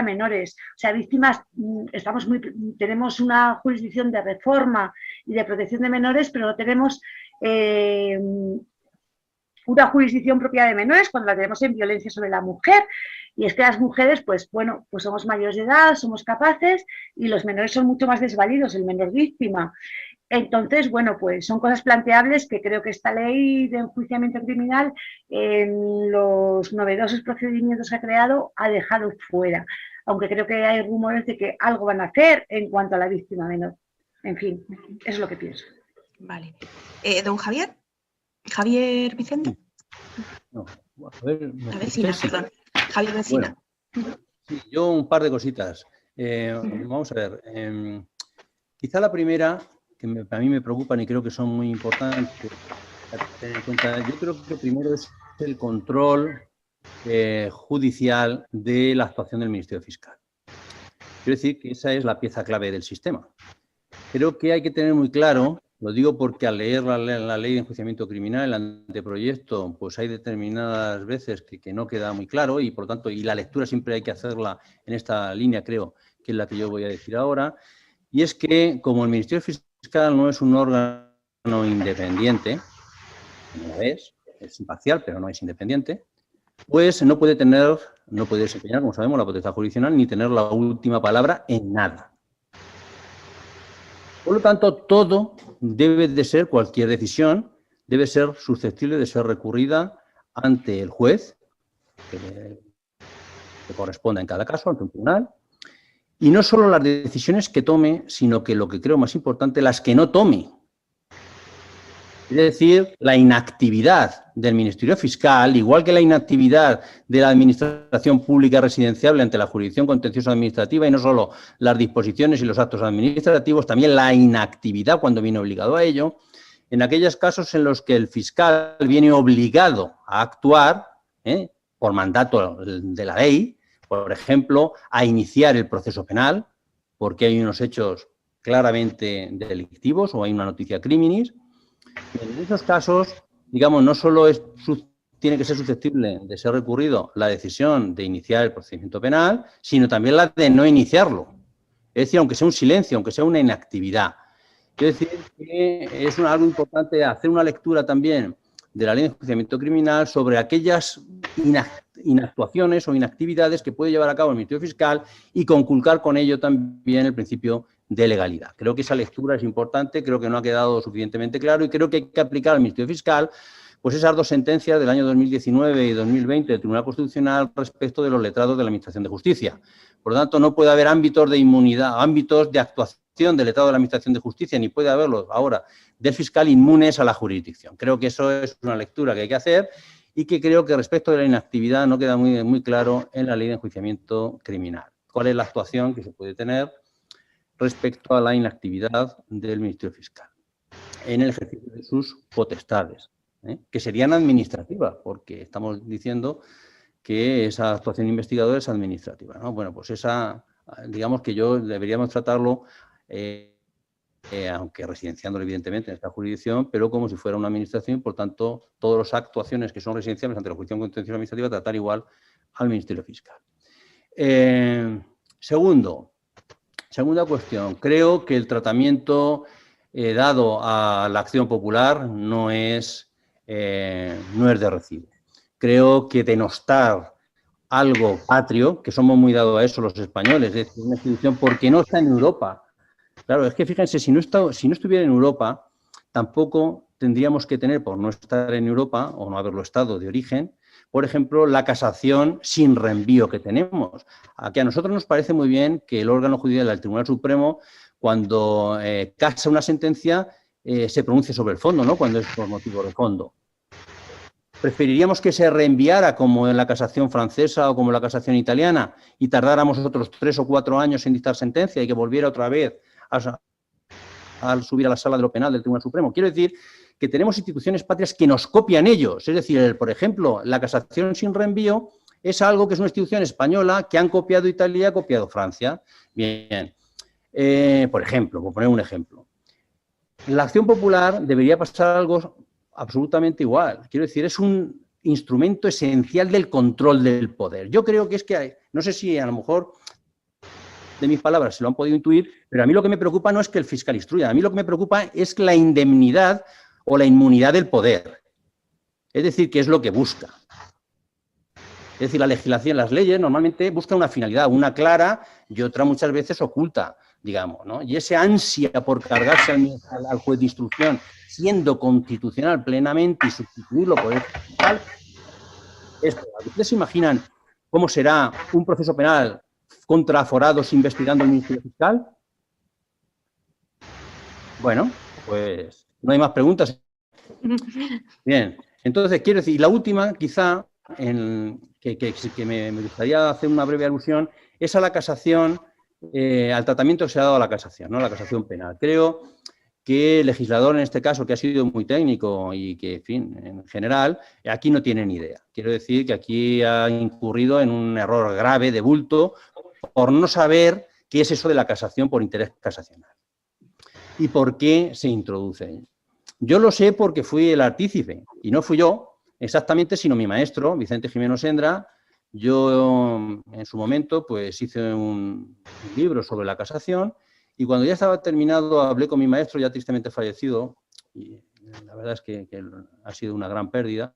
menores. O sea, víctimas, tenemos una jurisdicción de reforma y de protección de menores, pero no tenemos una jurisdicción propia de menores cuando la tenemos en violencia sobre la mujer. Y es que las mujeres, pues bueno, pues somos mayores de edad, somos capaces y los menores son mucho más desvalidos, el menor víctima. Entonces, bueno, pues son cosas planteables que creo que esta ley de enjuiciamiento criminal en los novedosos procedimientos que ha creado ha dejado fuera, aunque creo que hay rumores de que algo van a hacer en cuanto a la víctima menor. En fin, eso es lo que pienso. Vale. Don Javier. Javier Vicente. No, a ver, la vecina, perdón. Javier Vecina. Bueno, sí, yo un par de cositas. Vamos a ver. Quizá la primera, que a mí me preocupan y creo que son muy importantes a tener en cuenta, yo creo que primero es el control judicial de la actuación del Ministerio Fiscal. Quiero decir que esa es la pieza clave del sistema. Creo que hay que tener muy claro, lo digo porque al leer la ley de enjuiciamiento criminal, el anteproyecto, pues hay determinadas veces que no queda muy claro y por lo tanto, y la lectura siempre hay que hacerla en esta línea, creo, que es la que yo voy a decir ahora, y es que como el Ministerio Fiscal no es un órgano independiente, no es imparcial, pero no es independiente, pues no puede desempeñar, como sabemos, la potestad jurisdiccional ni tener la última palabra en nada. Por lo tanto, todo debe de ser, cualquier decisión, debe ser susceptible de ser recurrida ante el juez, que corresponda en cada caso, ante un tribunal, y no solo las decisiones que tome, sino que lo que creo más importante, las que no tome. Es decir, la inactividad del Ministerio Fiscal, igual que la inactividad de la Administración Pública Residenciable ante la jurisdicción contenciosa administrativa, y no solo las disposiciones y los actos administrativos, también la inactividad cuando viene obligado a ello, en aquellos casos en los que el fiscal viene obligado a actuar por mandato de la ley, por ejemplo, a iniciar el proceso penal, porque hay unos hechos claramente delictivos o hay una noticia criminis. En esos casos, digamos, no solo tiene que ser susceptible de ser recurrido la decisión de iniciar el procedimiento penal, sino también la de no iniciarlo. Es decir, aunque sea un silencio, aunque sea una inactividad. Quiero decir que es algo importante hacer una lectura también de la ley de enjuiciamiento criminal sobre aquellas inactuaciones o inactividades que puede llevar a cabo el Ministerio Fiscal y conculcar con ello también el principio de legalidad. Creo que esa lectura es importante, creo que no ha quedado suficientemente claro y creo que hay que aplicar al Ministerio Fiscal pues esas dos sentencias del año 2019 y 2020 del Tribunal Constitucional respecto de los letrados de la Administración de Justicia. Por lo tanto, no puede haber ámbitos de inmunidad, ámbitos de actuación del letrado de la Administración de Justicia, ni puede haberlo ahora del fiscal, inmunes a la jurisdicción. Creo que eso es una lectura que hay que hacer y que creo que respecto de la inactividad no queda muy claro en la Ley de Enjuiciamiento Criminal. ¿Cuál es la actuación que se puede tener respecto a la inactividad del Ministerio Fiscal en el ejercicio de sus potestades, que serían administrativas, porque estamos diciendo que esa actuación investigadora es administrativa, ¿no? Bueno, pues esa, digamos que deberíamos tratarlo, aunque residenciándolo evidentemente en esta jurisdicción, pero como si fuera una administración, y por tanto, todas las actuaciones que son residenciables ante la jurisdicción contenciosa administrativa, tratar igual al Ministerio Fiscal. Segunda cuestión, creo que el tratamiento dado a la acción popular no es de recibo. Creo que denostar algo patrio, que somos muy dados a eso los españoles, es decir, una institución porque no está en Europa. Claro, es que fíjense, si no estuviera en Europa, tampoco tendríamos que tener, por no estar en Europa o no haberlo estado de origen, por ejemplo, la casación sin reenvío que tenemos. Aquí a nosotros nos parece muy bien que el órgano judicial del Tribunal Supremo, cuando casa una sentencia, se pronuncie sobre el fondo, ¿no? Cuando es por motivo de fondo. Preferiríamos que se reenviara como en la casación francesa o como en la casación italiana y tardáramos otros 3 o 4 años en dictar sentencia y que volviera otra vez al subir a la sala de lo penal del Tribunal Supremo. Quiero decir que tenemos instituciones patrias que nos copian ellos. Es decir, por ejemplo, la casación sin reenvío es algo que es una institución española que han copiado Italia y ha copiado Francia. Bien. Por ejemplo, por poner un ejemplo. En la acción popular debería pasar algo absolutamente igual. Quiero decir, es un instrumento esencial del control del poder. Yo creo que es que, no sé si a lo mejor de mis palabras se lo han podido intuir, pero a mí lo que me preocupa no es que el fiscal instruya, a mí lo que me preocupa es la indemnidad o la inmunidad del poder. Es decir, ¿qué es lo que busca? Es decir, la legislación, las leyes normalmente buscan una finalidad, una clara y otra muchas veces oculta, digamos, ¿no? Y ese ansia por cargarse al juez de instrucción, siendo constitucional plenamente y sustituirlo por el fiscal, es probable. ¿Ustedes se imaginan cómo será un proceso penal contra aforados investigando el Ministerio Fiscal? Bueno, pues no hay más preguntas. Bien, entonces quiero decir, la última quizá que me gustaría hacer una breve alusión es a la casación, al tratamiento que se ha dado a la casación, ¿no? La casación penal. Creo que el legislador en este caso, que ha sido muy técnico y que, en fin, en general, aquí no tiene ni idea. Quiero decir que aquí ha incurrido en un error grave de bulto por no saber qué es eso de la casación por interés casacional y por qué se introduce. Yo lo sé porque fui el artífice, y no fui yo exactamente, sino mi maestro, Vicente Jimeno Sendra. Yo, en su momento, pues hice un libro sobre la casación, y cuando ya estaba terminado hablé con mi maestro, ya tristemente fallecido, y la verdad es que ha sido una gran pérdida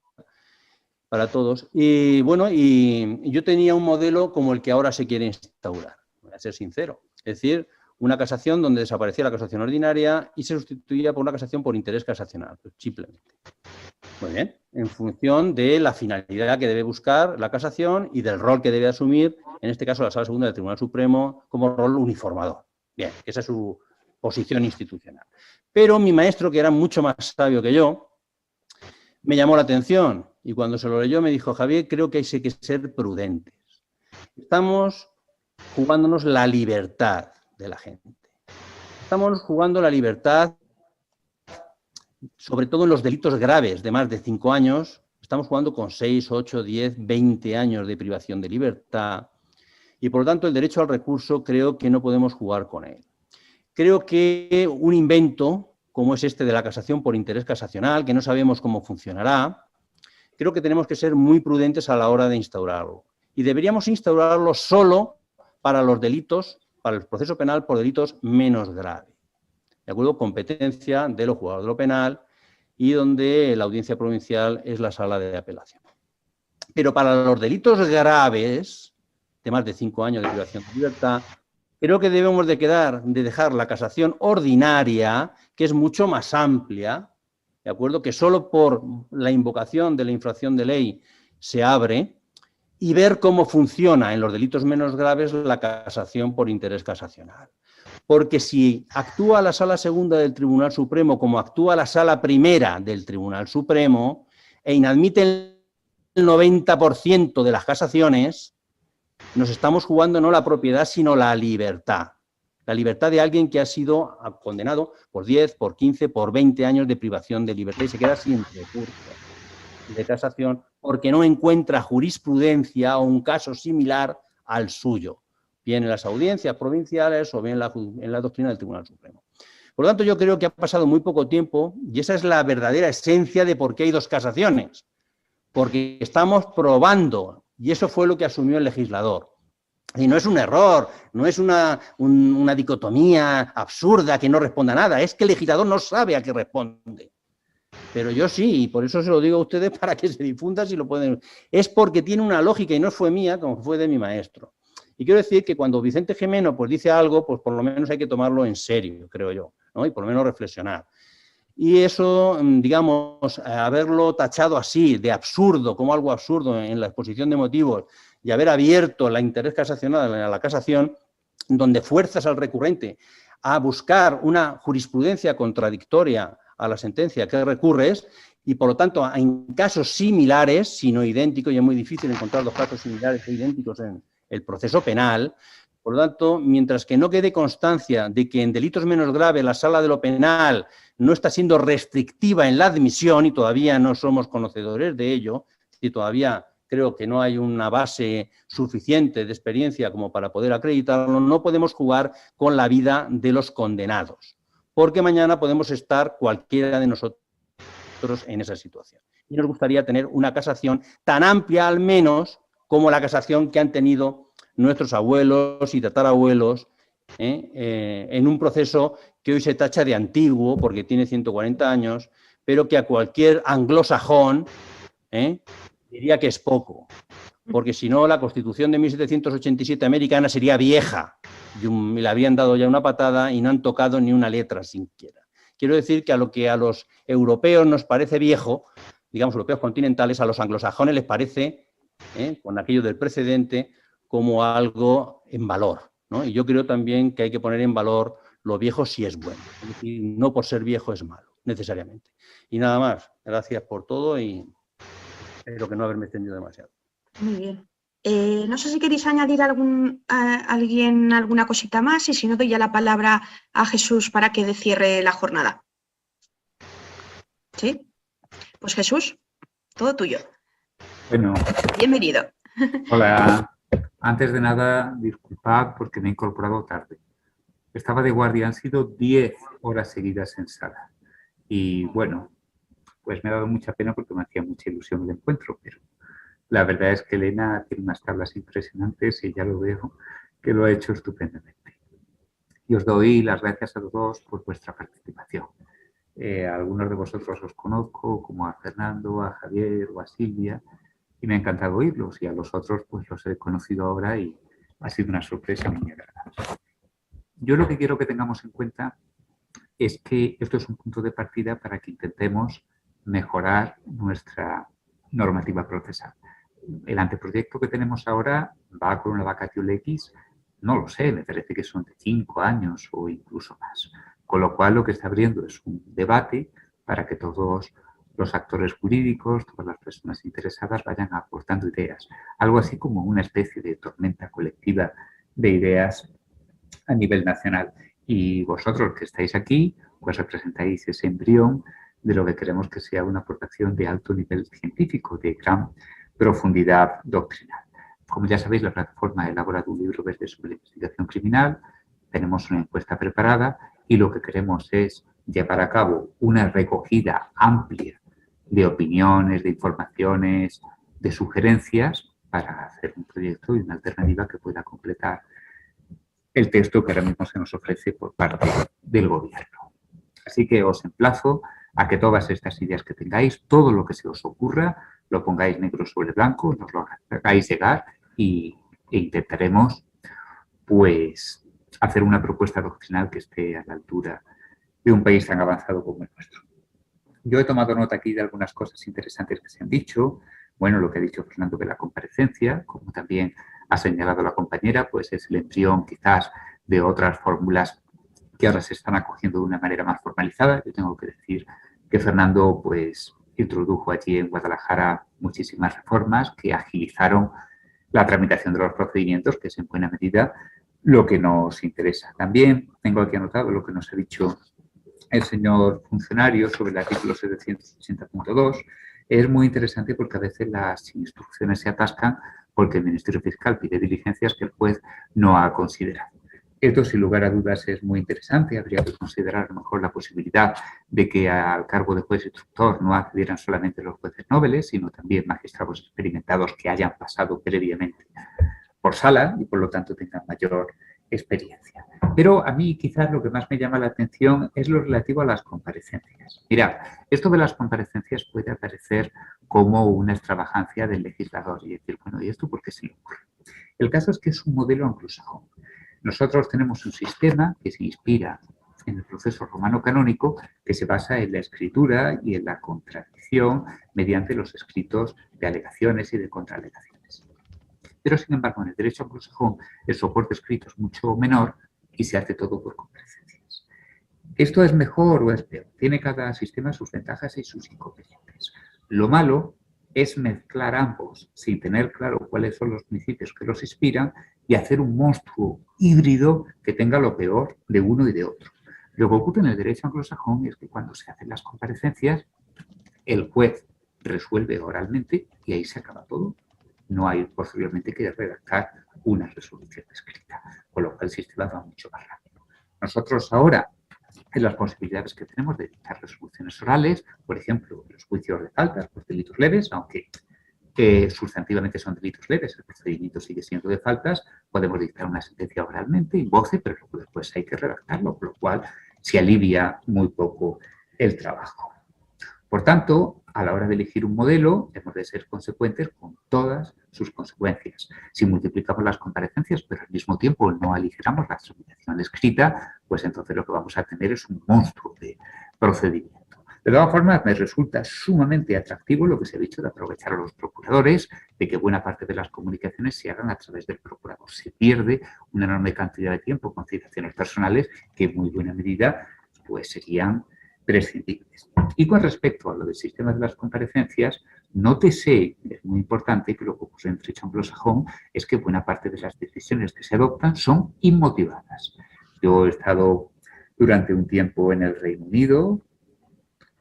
para todos. Y bueno, y yo tenía un modelo como el que ahora se quiere instaurar, voy a ser sincero. Es decir, una casación donde desaparecía la casación ordinaria y se sustituía por una casación por interés casacional, pues simplemente. Muy bien, en función de la finalidad que debe buscar la casación y del rol que debe asumir, en este caso la Sala Segunda del Tribunal Supremo, como rol uniformador. Bien, esa es su posición institucional. Pero mi maestro, que era mucho más sabio que yo, me llamó la atención y cuando se lo leyó me dijo: Javier, creo que hay que ser prudentes. Estamos jugándonos la libertad de la gente. Estamos jugando la libertad, sobre todo en los delitos graves de más de 5 años, estamos jugando con 6, 8, 10, 20 años de privación de libertad y, por lo tanto, el derecho al recurso creo que no podemos jugar con él. Creo que un invento, como es este de la casación por interés casacional, que no sabemos cómo funcionará, creo que tenemos que ser muy prudentes a la hora de instaurarlo. Y deberíamos instaurarlo solo para los delitos, para el proceso penal por delitos menos graves. ¿De acuerdo? Competencia de los juzgados de lo penal y donde la audiencia provincial es la sala de apelación. Pero para los delitos graves, de más de 5 años de privación de libertad, creo que debemos de dejar la casación ordinaria, que es mucho más amplia, ¿de acuerdo? Que solo por la invocación de la infracción de ley se abre, y ver cómo funciona en los delitos menos graves la casación por interés casacional. Porque si actúa la Sala Segunda del Tribunal Supremo como actúa la Sala Primera del Tribunal Supremo e inadmite el 90% de las casaciones, nos estamos jugando no la propiedad, sino la libertad. La libertad de alguien que ha sido condenado por 10, por 15, por 20 años de privación de libertad y se queda sin recurso de casación porque no encuentra jurisprudencia o un caso similar al suyo, bien en las audiencias provinciales o bien en la doctrina del Tribunal Supremo. Por lo tanto, yo creo que ha pasado muy poco tiempo y esa es la verdadera esencia de por qué hay dos casaciones. Porque estamos probando, y eso fue lo que asumió el legislador. Y no es un error, no es una dicotomía absurda que no responda a nada, es que el legislador no sabe a qué responde. Pero yo sí, y por eso se lo digo a ustedes para que se difunda si lo pueden. Es porque tiene una lógica y no fue mía, como fue de mi maestro. Y quiero decir que cuando Vicente Gimeno pues, dice algo, pues por lo menos hay que tomarlo en serio, creo yo, ¿no? Y por lo menos reflexionar. Y eso, digamos, haberlo tachado así, de absurdo, como algo absurdo en la exposición de motivos, y haber abierto la interés casacional a la casación, donde fuerzas al recurrente a buscar una jurisprudencia contradictoria a la sentencia que recurres, y por lo tanto, en casos similares, si no idénticos, y es muy difícil encontrar dos casos similares e idénticos en el proceso penal. Por lo tanto, mientras que no quede constancia de que en delitos menos graves la Sala de lo Penal no está siendo restrictiva en la admisión, y todavía no somos conocedores de ello, y todavía creo que no hay una base suficiente de experiencia como para poder acreditarlo, no podemos jugar con la vida de los condenados, porque mañana podemos estar cualquiera de nosotros en esa situación. Y nos gustaría tener una casación tan amplia al menos como la casación que han tenido nuestros abuelos y tatarabuelos en un proceso que hoy se tacha de antiguo porque tiene 140 años, pero que a cualquier anglosajón diría que es poco, porque si no la Constitución de 1787 americana sería vieja y le habían dado ya una patada y no han tocado ni una letra siquiera. Quiero decir que a lo que a los europeos nos parece viejo, digamos europeos continentales, a los anglosajones les parece, con aquello del precedente, como algo en valor, ¿no? Y yo creo también que hay que poner en valor lo viejo si es bueno. Es decir, no por ser viejo es malo, necesariamente. Y nada más. Gracias por todo y espero que no haberme extendido demasiado. Muy bien. No sé si queréis añadir alguien alguna cosita más y si no doy ya la palabra a Jesús para que cierre la jornada. ¿Sí? Pues Jesús, todo tuyo. Bueno. Bienvenido. Hola. Antes de nada, disculpad porque me he incorporado tarde. Estaba de guardia, han sido 10 horas seguidas en sala. Y bueno, pues me ha dado mucha pena porque me hacía mucha ilusión el encuentro, pero la verdad es que Elena tiene unas tablas impresionantes y ya lo veo que lo ha hecho estupendamente. Y os doy las gracias a los dos por vuestra participación. A algunos de vosotros os conozco, como a Fernando, a Javier o a Silvia, y me ha encantado oírlos, y a los otros pues los he conocido ahora y ha sido una sorpresa muy agradable. Yo lo que quiero que tengamos en cuenta es que esto es un punto de partida para que intentemos mejorar nuestra normativa procesal. El anteproyecto que tenemos ahora va con una vacatio legis, no lo sé, me parece que son de 5 años o incluso más. Con lo cual lo que está abriendo es un debate para que todos los actores jurídicos, todas las personas interesadas vayan aportando ideas. Algo así como una especie de tormenta colectiva de ideas a nivel nacional. Y vosotros que estáis aquí, pues representáis ese embrión de lo que queremos que sea una aportación de alto nivel científico, de gran profundidad doctrinal. Como ya sabéis, la plataforma ha elaborado un libro verde sobre la investigación criminal, tenemos una encuesta preparada y lo que queremos es llevar a cabo una recogida amplia de opiniones, de informaciones, de sugerencias para hacer un proyecto y una alternativa que pueda completar el texto que ahora mismo se nos ofrece por parte del Gobierno. Así que os emplazo a que todas estas ideas que tengáis, todo lo que se os ocurra, lo pongáis negro sobre blanco, nos lo hagáis llegar e intentaremos pues hacer una propuesta doctrinal que esté a la altura de un país tan avanzado como el nuestro. Yo he tomado nota aquí de algunas cosas interesantes que se han dicho. Bueno, lo que ha dicho Fernando de la comparecencia, como también ha señalado la compañera, pues es el embrión quizás de otras fórmulas que ahora se están acogiendo de una manera más formalizada. Yo tengo que decir que Fernando pues introdujo allí en Guadalajara muchísimas reformas que agilizaron la tramitación de los procedimientos, que es en buena medida lo que nos interesa. También tengo aquí anotado lo que nos ha dicho el señor funcionario sobre el artículo 780.2. Es muy interesante porque a veces las instrucciones se atascan porque el Ministerio Fiscal pide diligencias que el juez no ha considerado. Esto, sin lugar a dudas, es muy interesante. Habría que considerar a lo mejor la posibilidad de que al cargo de juez instructor no accedieran solamente los jueces nobles, sino también magistrados experimentados que hayan pasado previamente por sala y, por lo tanto, tengan mayor experiencia. Pero a mí quizás lo que más me llama la atención es lo relativo a las comparecencias. Mirad, esto de las comparecencias puede parecer como una extravagancia del legislador y decir, bueno, ¿y esto por qué se le ocurre? El caso es que es un modelo anglosajón. Nosotros tenemos un sistema que se inspira en el proceso romano canónico que se basa en la escritura y en la contradicción mediante los escritos de alegaciones y de contraalegaciones. Pero, sin embargo, en el derecho anglosajón el soporte escrito es mucho menor y se hace todo por comparecencias. ¿Esto es mejor o es peor? Tiene cada sistema sus ventajas y sus inconvenientes. Lo malo es mezclar ambos sin tener claro cuáles son los principios que los inspiran y hacer un monstruo híbrido que tenga lo peor de uno y de otro. Lo que ocurre en el derecho anglosajón es que cuando se hacen las comparecencias, el juez resuelve oralmente y ahí se acaba todo. No hay posteriormente que redactar una resolución escrita, con lo cual el sistema va mucho más rápido. Nosotros ahora, en las posibilidades que tenemos de dictar resoluciones orales, por ejemplo, los juicios de faltas por delitos leves, aunque sustantivamente son delitos leves, el procedimiento sigue siendo de faltas, podemos dictar una sentencia oralmente, in voce, pero luego después hay que redactarlo, por lo cual se alivia muy poco el trabajo. Por tanto, a la hora de elegir un modelo, hemos de ser consecuentes con todas sus consecuencias. Si multiplicamos las comparecencias, pero al mismo tiempo no aligeramos la tramitación escrita, pues entonces lo que vamos a tener es un monstruo de procedimiento. De todas formas, me resulta sumamente atractivo lo que se ha dicho de aprovechar a los procuradores, de que buena parte de las comunicaciones se hagan a través del procurador. Se pierde una enorme cantidad de tiempo con citaciones personales que en muy buena medida pues, serían prescindibles. Y con respecto a lo del sistema de las comparecencias, nótese, es muy importante, que lo que ocurre en derecho anglosajón es que buena parte de las decisiones que se adoptan son inmotivadas. Yo he estado durante un tiempo en el Reino Unido,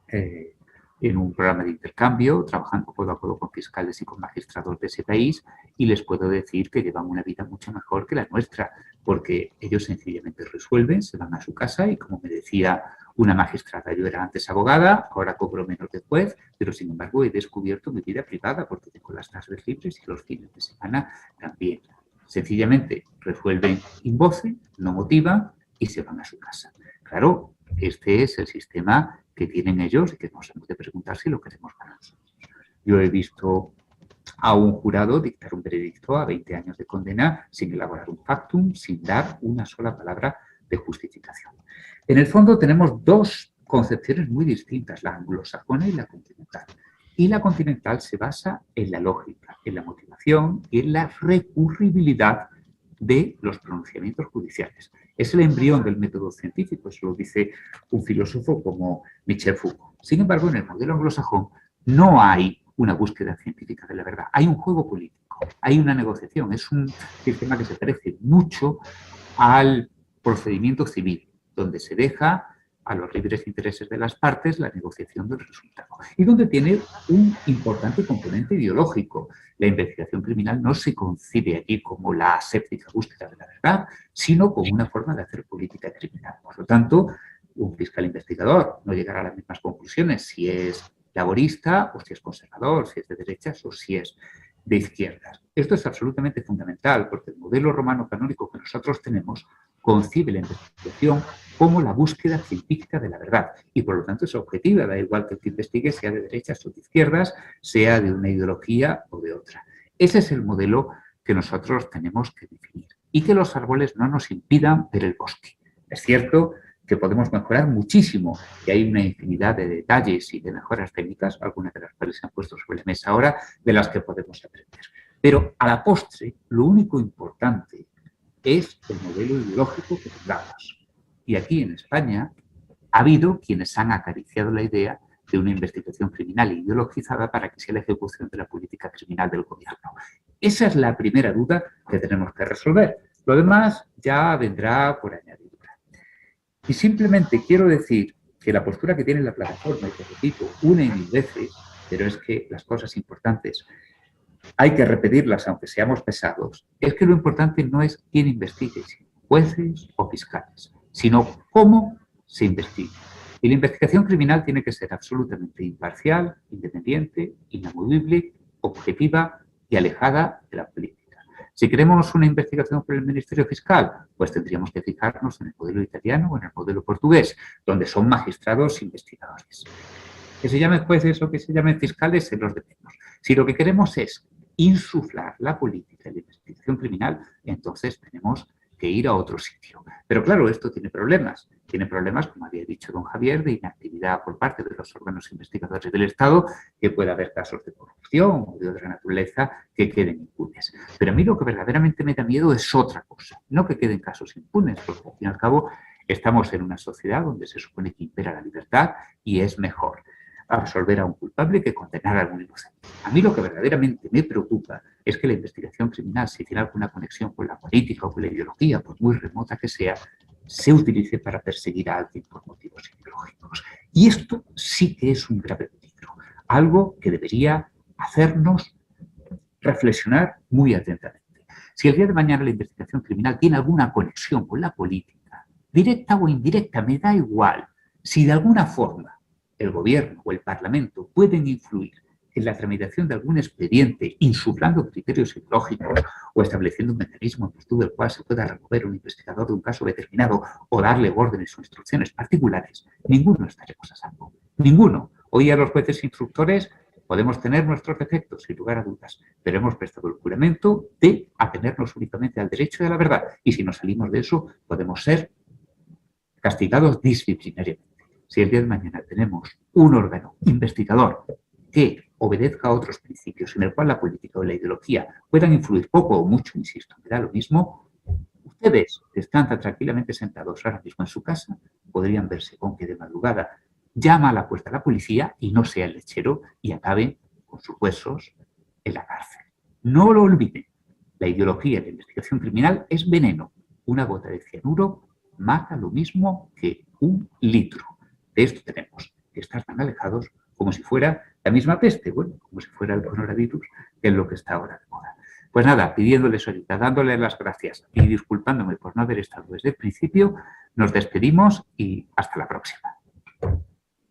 en un programa de intercambio, trabajando codo a codo con fiscales y con magistrados de ese país, y les puedo decir que llevan una vida mucho mejor que la nuestra, porque ellos sencillamente resuelven, se van a su casa y, como me decía una magistrada, yo era antes abogada, ahora cobro menos de juez, pero sin embargo he descubierto mi vida privada porque tengo las tardes libres y los fines de semana también. Sencillamente resuelven in voce, no motivan y se van a su casa. Claro, este es el sistema que tienen ellos y que nos hemos de preguntar si lo queremos para nosotros. Yo he visto a un jurado dictar un veredicto a 20 años de condena sin elaborar un factum, sin dar una sola palabra de justificación. En el fondo tenemos dos concepciones muy distintas, la anglosajona y la continental. Y la continental se basa en la lógica, en la motivación y en la recurribilidad de los pronunciamientos judiciales. Es el embrión del método científico, eso lo dice un filósofo como Michel Foucault. Sin embargo, en el modelo anglosajón no hay una búsqueda científica de la verdad, hay un juego político, hay una negociación, es un sistema que se parece mucho al procedimiento civil, donde se deja a los libres intereses de las partes la negociación del resultado y donde tiene un importante componente ideológico. La investigación criminal no se concibe aquí como la aséptica búsqueda de la verdad, sino como una forma de hacer política criminal. Por lo tanto, un fiscal investigador no llegará a las mismas conclusiones si es laborista o si es conservador, si es de derechas o si es de izquierdas. Esto es absolutamente fundamental porque el modelo romano canónico que nosotros tenemos concibe la investigación como la búsqueda científica de la verdad y por lo tanto es objetiva, da igual que el que investigue sea de derechas o de izquierdas, sea de una ideología o de otra. Ese es el modelo que nosotros tenemos que definir y que los árboles no nos impidan ver el bosque. Es cierto que podemos mejorar muchísimo y hay una infinidad de detalles y de mejoras técnicas, algunas de las cuales se han puesto sobre la mesa ahora, de las que podemos aprender. Pero a la postre, lo único importante es el modelo ideológico que tengamos. Y aquí en España ha habido quienes han acariciado la idea de una investigación criminal ideologizada para que sea la ejecución de la política criminal del gobierno. Esa es la primera duda que tenemos que resolver. Lo demás ya vendrá por añadidura. Y simplemente quiero decir que la postura que tiene la plataforma, y que repito una y mil veces, pero es que las cosas importantes hay que repetirlas aunque seamos pesados, es que lo importante no es quién investigue, sino jueces o fiscales, sino cómo se investiga. Y la investigación criminal tiene que ser absolutamente imparcial, independiente, inamovible, objetiva y alejada de la política. Si queremos una investigación por el Ministerio Fiscal, pues tendríamos que fijarnos en el modelo italiano o en el modelo portugués, donde son magistrados investigadores. Que se llamen jueces o que se llamen fiscales, se los de menos. Si lo que queremos es insuflar la política de la investigación criminal, entonces tenemos que ir a otro sitio. Pero claro, esto tiene problemas. Tiene problemas, como había dicho don Javier, de inactividad por parte de los órganos investigadores del Estado, que puede haber casos de corrupción o de otra naturaleza que queden impunes. Pero a mí lo que verdaderamente me da miedo es otra cosa, no que queden casos impunes, porque al fin y al cabo estamos en una sociedad donde se supone que impera la libertad y es mejor absolver a un culpable que condenar a un inocente. A mí lo que verdaderamente me preocupa es que la investigación criminal, si tiene alguna conexión con la política o con la ideología, por muy remota que sea, se utilice para perseguir a alguien por motivos ideológicos. Y esto sí que es un grave peligro, algo que debería hacernos reflexionar muy atentamente. Si el día de mañana la investigación criminal tiene alguna conexión con la política, directa o indirecta, me da igual, si de alguna forma el gobierno o el parlamento pueden influir en la tramitación de algún expediente, insuflando criterios ideológicos o estableciendo un mecanismo en virtud del cual se pueda remover un investigador de un caso determinado o darle órdenes o instrucciones particulares, ninguno estaremos a salvo. Ninguno. Hoy a los jueces instructores podemos tener nuestros defectos, sin lugar a dudas, pero hemos prestado el juramento de atenernos únicamente al derecho y a la verdad. Y si nos salimos de eso, podemos ser castigados disciplinariamente. Si el día de mañana tenemos un órgano investigador que obedezca a otros principios en el cual la política o la ideología puedan influir poco o mucho, insisto, me da lo mismo, ustedes que están tan tranquilamente sentados ahora mismo en su casa podrían verse con que de madrugada llama a la puerta a la policía y no sea el lechero y acaben con sus huesos en la cárcel. No lo olviden, la ideología de la investigación criminal es veneno. Una gota de cianuro mata lo mismo que un litro. De esto tenemos que estar tan alejados como si fuera la misma peste, bueno, como si fuera el coronavirus, que es lo que está ahora de moda. Pues nada, pidiéndoles ahorita, dándoles las gracias y disculpándome por no haber estado desde el principio, nos despedimos y hasta la próxima.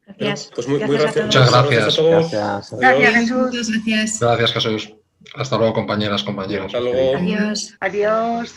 Gracias. Pues muy Gracias gracias. Muchas gracias. A todos. Gracias. Gracias, Jesús. Muchas gracias. Gracias, Jesús. Hasta luego, compañeras, compañeros. Hasta luego. Adiós. Adiós.